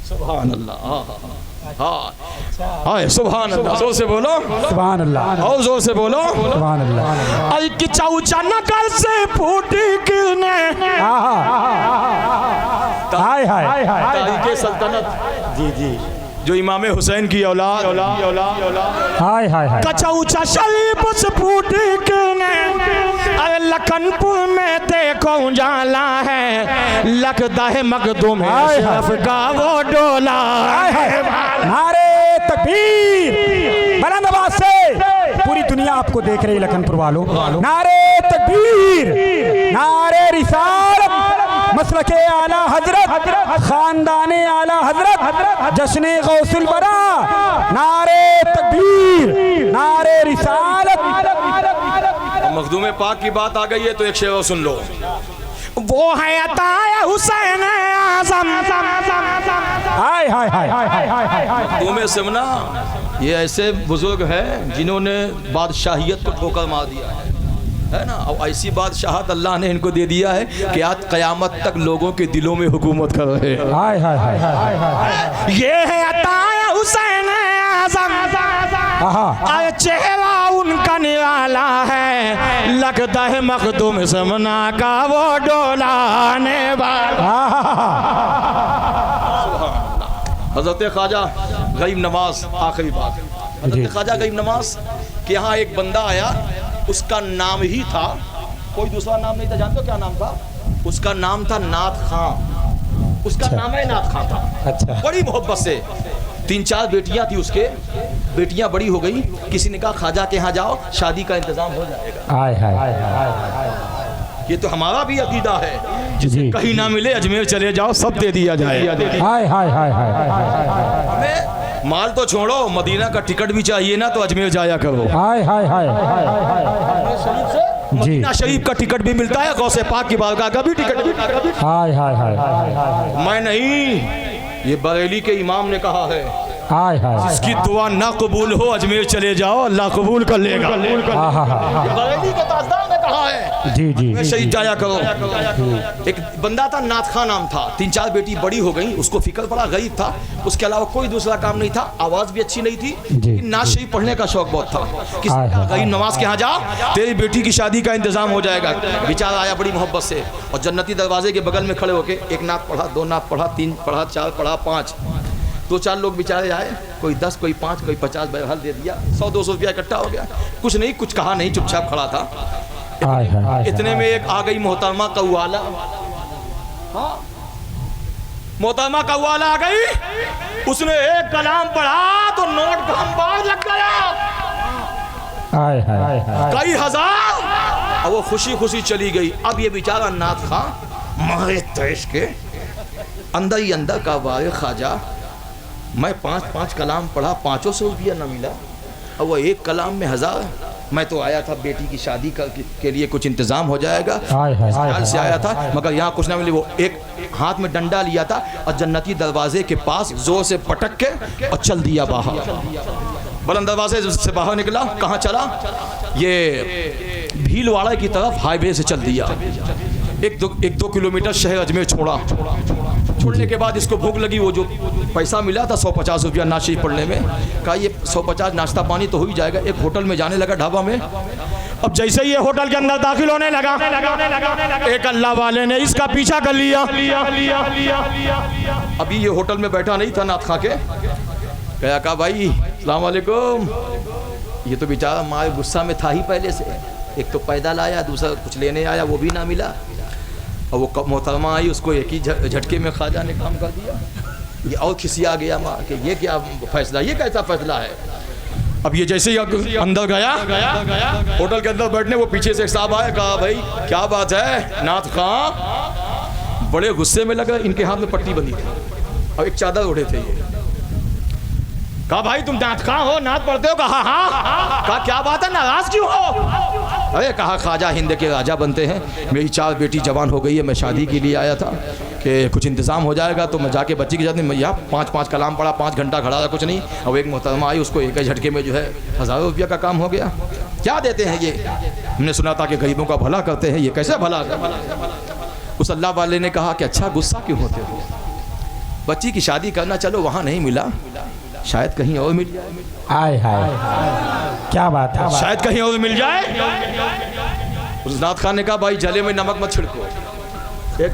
सुभान अल्लाह। हाँ सुभान अल्लाह। जोर से बोलो
सुभान अल्लाह
और जोर से बोलो
सुभान अल्लाह।
अरे कि चौचा नकल से फूटी किरने
हाय हाय
तारीख़े सल्तनत। जी जी जो इमाम हुसैन की औलाद
हाय हाय हाय
कचौचा शरीफ से फूटी किरने। अरे लखनपुर में देखो उजाला है। लगता है मखदूम अशरफ का वो डोला।
नारे तकबीर बुलंद आवाज से पूरी दुनिया आपको देख रही है लखनपुर वालों। नारे तकबीर नारे रिसालत मसलके आला हजरत खानदाने आला हजरत जश्ने गौसुल बरा। नारे तकबीर नारे रिसालत।
मखदूम पाक की बात आ गई है तो एक शेर सुन लो। वो है अताया हुसैन आज़म।
हाय हाय हाय
तुम्हें सुनना ये ऐसे बुजुर्ग हैं जिन्होंने बादशाहियत को ठोकर मार दिया है ना। और ऐसी बादशाहत अल्लाह ने इनको दे दिया है कि आज क़यामत तक लोगों के दिलों में हुकूमत कर रहे हैं।
हाय हाय हाय
ये है अताया हुसैन आज़म। चेहरा उनका निराला है। लगता है मखदूम समना का वो डोलाने वाला। हज़रत ख्वाजा गरीब नवाज आखिरी बात। हज़रत ख्वाजा गरीब नवाज के यहाँ एक बंदा आया, उसका नाम ही था, कोई दूसरा नाम नहीं था। जानते हो क्या नाम था उसका? नाम था नाथ खां। उसका नाम है नाथ खां था।
अच्छा।
बड़ी मोहब्बत से 3-4 बेटियां थी उसके। बेटियां बड़ी हो गई, किसी ने कहा ख्वाजा के यहाँ जाओ शादी का इंतजाम हो जाएगा।
हाय हाय
ये तो हमारा भी अकीदा है,
जी
कहीं ना मिले अजमेर चले जाओ सब दे दिया जाए।
हाय हाय हाय हाय
हमें माल तो छोड़ो, मदीना का टिकट भी चाहिए ना तो अजमेर जाया करो।
हाय हाय हाय
मदीना शरीफ का टिकट भी मिलता है, गौसे पाक की बारगाह का भी टिकट भी।
हाय हाय हाय
मैं नहीं, ये बरेली के इमाम ने कहा है
हाय हाय
इसकी दुआ ना कबूल हो अजमेर चले जाओ अल्लाह कबूल कर लेगा। बरेली के ताजदार ने कहा है
जी जी
शहीद जाया करो। एक बंदा था नाथ खां नाम था। 3-4 बेटी बड़ी हो गई, उसको फिक्र पड़ा, गरीब था, उसके अलावा कोई दूसरा काम नहीं था, आवाज भी अच्छी नहीं थी, नाथ शरीफ पढ़ने का शौक बहुत था। गरीब नवाज के यहाँ जा, तेरी बेटी की शादी का इंतजाम हो जाएगा। बेचारा आया बड़ी मोहब्बत से और जन्नती दरवाजे के बगल में खड़े होके एक नाथ पढ़ा, 2 नाथ पढ़ा, 3 पढ़ा, 4 पढ़ा, 5। 2-4 लोग बेचारे आए, कोई 10, कोई 5, कोई 50 बहरहाल दे दिया। 100-200 रुपया इकट्ठा हो गया। कुछ नहीं, कुछ कहा नहीं, चुपचाप खड़ा था। इतने में एक आ गई मोहतरमा कव्वाला। हाँ मोहतरमा कव्वाला आ गई, उसने एक कलाम पढ़ा तो नोट का अंबार लग गया, कई हजार। और वो खुशी खुशी चली गई। अब ये बेचारा नाथ खां मारे तैश के अंदर ही अंदर का वारे ख्वाजा, मैं 5-5 कलाम पढ़ा, 500 रुपया न मिला और वो एक कलाम में 1000। मैं तो आया था बेटी की शादी के लिए कुछ इंतजाम हो जाएगा, ख्याल से आया था, मगर यहाँ कुछ ना मिले। वो एक हाथ में डंडा लिया था और जन्नती दरवाजे के पास जोर से पटक के और चल दिया बाहर। बुलंद दरवाजे से बाहर निकला, कहाँ चला? ये भीलवाड़ा की तरफ हाईवे से चल दिया। 1-2 किलोमीटर शहर अजमेर छोड़ा। छोड़ने के बाद इसको भूख लगी, वो जो पैसा मिला था 150 रुपया नाश्ते पड़ने में, कहा ये 150 नाश्ता पानी तो हो ही जाएगा। एक होटल में जाने लगा, ढाबा में। अब जैसे ये होटल के अंदर दाखिल होने लगा, एक अल्लाह वाले ने इसका पीछा कर लिया। अभी ये होटल में बैठा नहीं था नाथ खां के, कहा भाई अस्सलाम वालेकुम। ये तो बेचारा मारे गुस्सा में था ही पहले से, एक तो पैदल आया, दूसरा कुछ लेने आया, वो भी ना मिला। और वो मोहतरमा आई, उसको एक ही झटके में ख्वाजा ने काम कर दिया। ये और खिसिया गया माँ कि ये क्या फैसला, ये कैसा फैसला है। अब ये जैसे ही अंदर गया होटल के अंदर बैठने, वो पीछे से एक साहब आया, कहा भाई क्या बात है नाथ खां। बड़े गुस्से में लगा, इनके हाथ में पट्टी बंधी थी और एक चादर ओढ़े थे ये। कहा भाई तुम नाथ खां हो, नाथ पढ़ते हो? कहा हाँ। कहा क्या बात है, नाराज क्यों हो? अरे कहा ख्वाजा हिंद के राजा बनते हैं, मेरी 4 बेटी जवान हो गई है, मैं शादी के लिए आया था कि कुछ इंतज़ाम हो जाएगा तो मैं जाके बच्ची के साथ यहाँ 5 कलाम पढ़ा, 5 घंटा खड़ा था, कुछ नहीं। अब एक मोहतरमा आई, उसको एक ही झटके में जो है हज़ारों रुपया का काम हो गया। क्या देते हैं ये? हमने सुना था कि गरीबों का भला करते हैं, ये कैसे भला? उस अल्लाह वाले ने कहा कि अच्छा गुस्सा क्यों होते हो, बच्ची की शादी करना चलो वहाँ नहीं मिला, शायद कहीं और मिल जाए।
हाय हाय क्या बात है,
शायद कहीं और मिल जाए। उस नाथ खान ने कहा भाई जले में नमक मत छिड़को, एक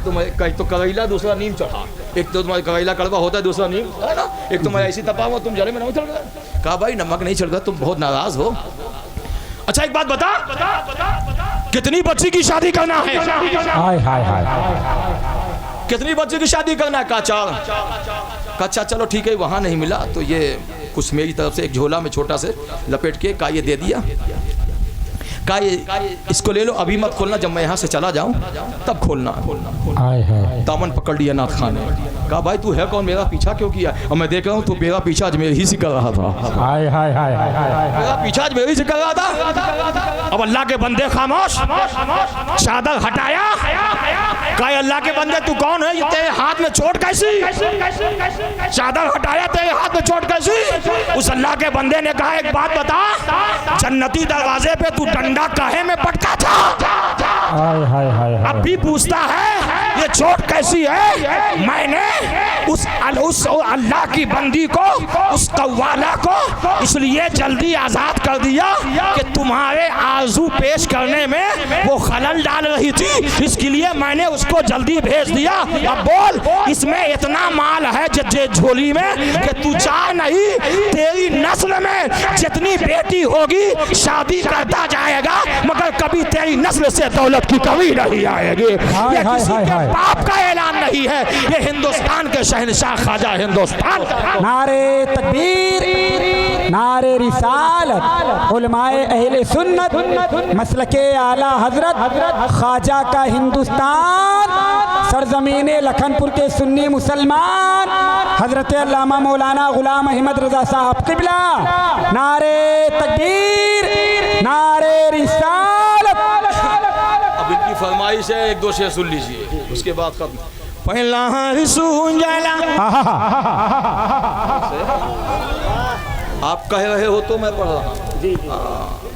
तो करेला दूसरा नीम चढ़ा, एक तो तुम्हारा करेला कड़वा होता है, दूसरा नीम है ना, एक तुम्हारा ऐसी तपा हुआ, तुम जले में नमक छिड़का। कहा भाई नमक नहीं छिड़का, तुम बहुत नाराज हो। अच्छा एक बात बता, कितनी बच्ची की शादी करना है?
हाय हाय हाय
कितनी बच्ची की शादी करना है? कहा 4। अच्छा चलो ठीक है, वहाँ नहीं मिला तो ये कुछ मेरी तरफ से एक झोला में छोटा से लपेट के का ये दे दिया। कहा ये इसको ले लो, अभी मत खोलना, जब मैं यहाँ से चला जाऊँ तब खोलना।
हाय हाय
दामन पकड़ लिया नाथ खान ने। कहा भाई तू है कौन, मेरा पीछा क्यों किया? और मैं देख रहा हूँ तू मेरा पीछा आज मेरे ही से कर रहा था।
हाय हाय हाय
मेरा पीछा आज मेरे ही से कर रहा था। अब अल्लाह के बंदे खामोश, चादर हटाया। कहा अल्लाह के बंदे तू कौन है, ये तेरे हाथ में चोट कैसी? चादर हटाया, तेरे हाथ में चोट कैसी? उस अल्लाह के बंदे ने कहा एक बात बता, जन्नती दरवाजे पे तू डंडा काहे में पटका था?
हाय हाय हाय
अब भी पूछता है ये चोट कैसी है? मैंने उस अल्लाह की बंदी को, उस कव्वाला को इसलिए जल्दी आजाद कर दिया कि तुम्हारे आरज़ू पेश करने में वो खलल डाल रही थी, इसके लिए मैंने उसको जल्दी भेज दिया। अब बोल इसमें इतना माल है झोली में कि तू चाह नहीं, तेरी नस्ल में जितनी बेटी होगी शादी करता जाएगा, मगर कभी तेरी नस्ल से दौलत की कमी नहीं आएगी। ये किसी के बाप का ऐलान नहीं है, ये हिंदुस्तान के शहंशाह ख्वाजा हिंदुस्तान का।
नारे तकबीर, नारे रिसालत, उलमाए अहले सुन्नत, मसलके आला हजरत ख्वाजा का हिंदुस्तान, सरजमीने लखनपुर के सुन्नी मुसलमान हजरत अल्लामा मौलाना गुलाम अहमद रजा साहब क़िबला। नारे तकबीर, नारे रिसालत।
अब इनकी फरमाइश है, 1-2 शेर सुन लीजिए, उसके बाद खत्म। पहला सुन जाला, आप कह रहे हो तो मैं पढ़ रहा हूँ।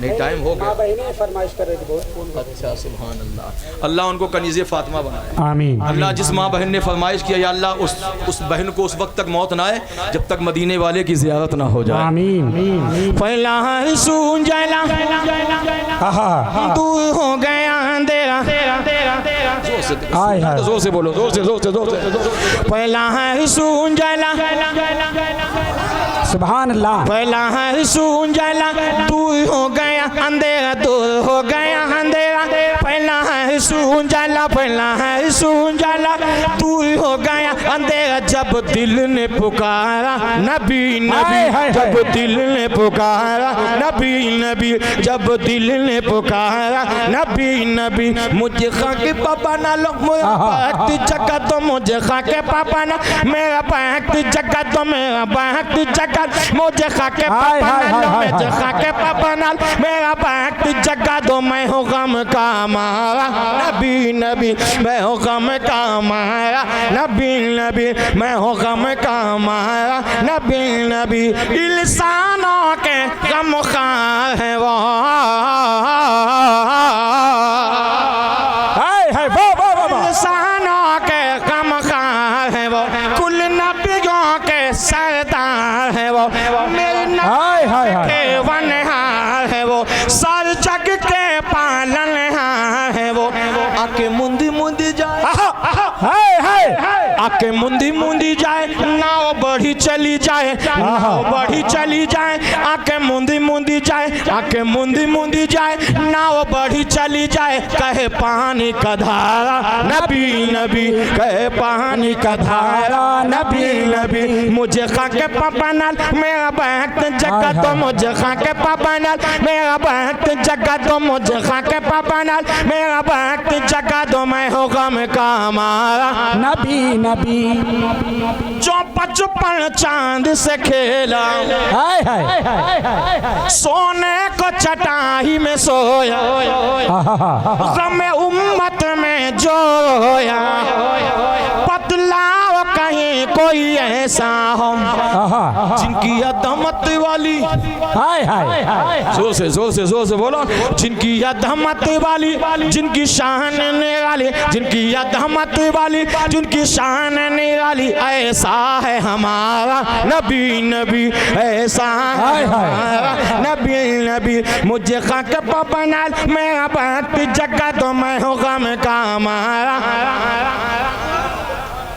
नहीं टाइम हो गया।
फरमाइश कर रही थी बहुत।
अच्छा सुभान अल्लाह, अल्लाह उनको कनीज़े फातिमा बनाए।
आमीन।
अल्लाह जिस माँ बहन ने फरमाइश किया, या अल्लाह उस बहन को उस वक्त तक मौत ना आए जब तक मदीने वाले की ज़ियारत ना हो जाए।
आमीन।
पहला सुन जाला, दूर हो गया अंधेरा। जोर से बोलो, जोर से। पहला सुन जाला,
सुभान अल्लाह।
पहला है सुन जाला, दूर हो गया अंधेरा, दूर हो गया अंधेरा। पहला है सुन जाला, पहला है सुन जाला, दूर हो गया अंधेरा। जब दिल ने पुकारा नबी नबी, जब दिल ने पुकारा नबी नबी, जब दिल ने पुकारा नबी नबी। मुझे खा के पापा ना लो, मेरा पैक जगह तो मुझे खा के पापा ना, मेरा पैक जगह तो मेरा पैक जगह, मुझे खा के पापा ना, मुझे खा के पापा ना, मेरा पैक जगह दो, मैं हो गम का मारा नबी नबी, मैं हो गम का मारा नबी नबी, मैं हो गम का मारा नबी नबी। इंसानों के गम खार है वो, इंसानों के गम खार है वो, कुल नबियों के सरदार है वो, मेरे नबी के वनहार है वो, सार जग के पालनहार है वो। आके मुंदी मुंदी जाए, आके मुंदी मुंदी जाए, नाव नाव बढ़ी चली जाए, नाव बढ़ी चली जाए, आके मुंदी मुंदी जाए, आके मुंदी मुंदी जाए, नाव बढ़ी चली जाए, कहे पानी का धारा नबी नबी, कहे पानी का धारा नबी नबी। मुझे खा के पापा नाल मेरा वक्त जगा दो, मुझे खा के पापा नाल मेरा वक्त जगा दो, मुझे खा के पापा नाल मेरा वक्त जगा दो, मैं हो गम का मारा
नबी नबी।
जो बचपन चांद से खेला,
हाय हाय
सोने को चटाई में सोया, गम उम्मत में जोया, बदलाव कहीं कोई ऐसा हो जिनकी अदमत वाली,
हाय हाय
जोर से बोलो, जिनकी अदमत वाली, जिनकी शान निराली, जिनकी अदमत वाली, जिनकी शान निराली, ऐसा है हमारा नबी नबी, ऐसा है हमारा नबी नबी। मुझे खा के पापा नाल मेरा वक्त जगा तो मैं हो गम का मारा,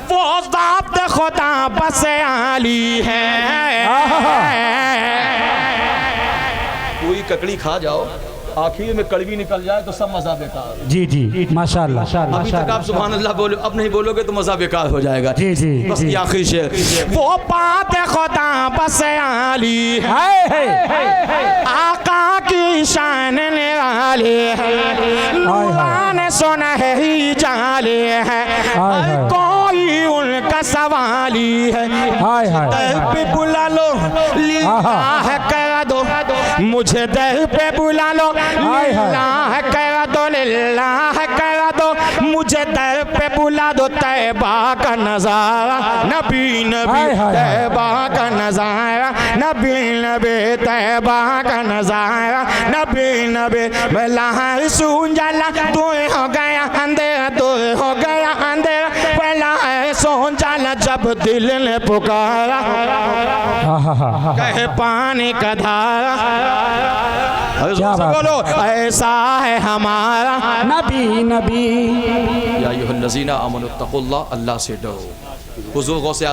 वो ज़ात खुदा बस आली है। कोई ककड़ी खा जाओ, आखिर में कड़वी निकल जाए तो सब मजा बेकार।
जी जी माशाल्लाह।
अभी तक आप सुभान अल्लाह बोलो, अब नहीं बोलोगे तो मजा बेकार हो जाएगा।
जी जी
बस ये आखिरी शेर, वो बात खुदा बस आली है, आका की शान निराली है, ने सुना है ही जाले है, कोई उनका सवाली है, दर पे बुला लो लिल्लाह करा दो, मुझे दर पे बुला लो लिल्लाह करा दो, लिल्लाह करा दो, मुझे दर पे बुला दो, तैबा का नजारा नबी नबी, तैबा का नजारा नबी नबी, तैबा का नजारा नबी नबी। मैं लहर सुन जाला तू हो गया अंधेरा, तू हो गया अंधेरा, पहला है सोन जाला जब दिल ने पुकारा, कहे पानी का धारा, बोलो ऐसा है हमारा
नबी नबी।
या अय्युहल्लज़ीना आमनुत्तक़ुल्लाह, अल्लाह से डरो। हुज़ूर गौसे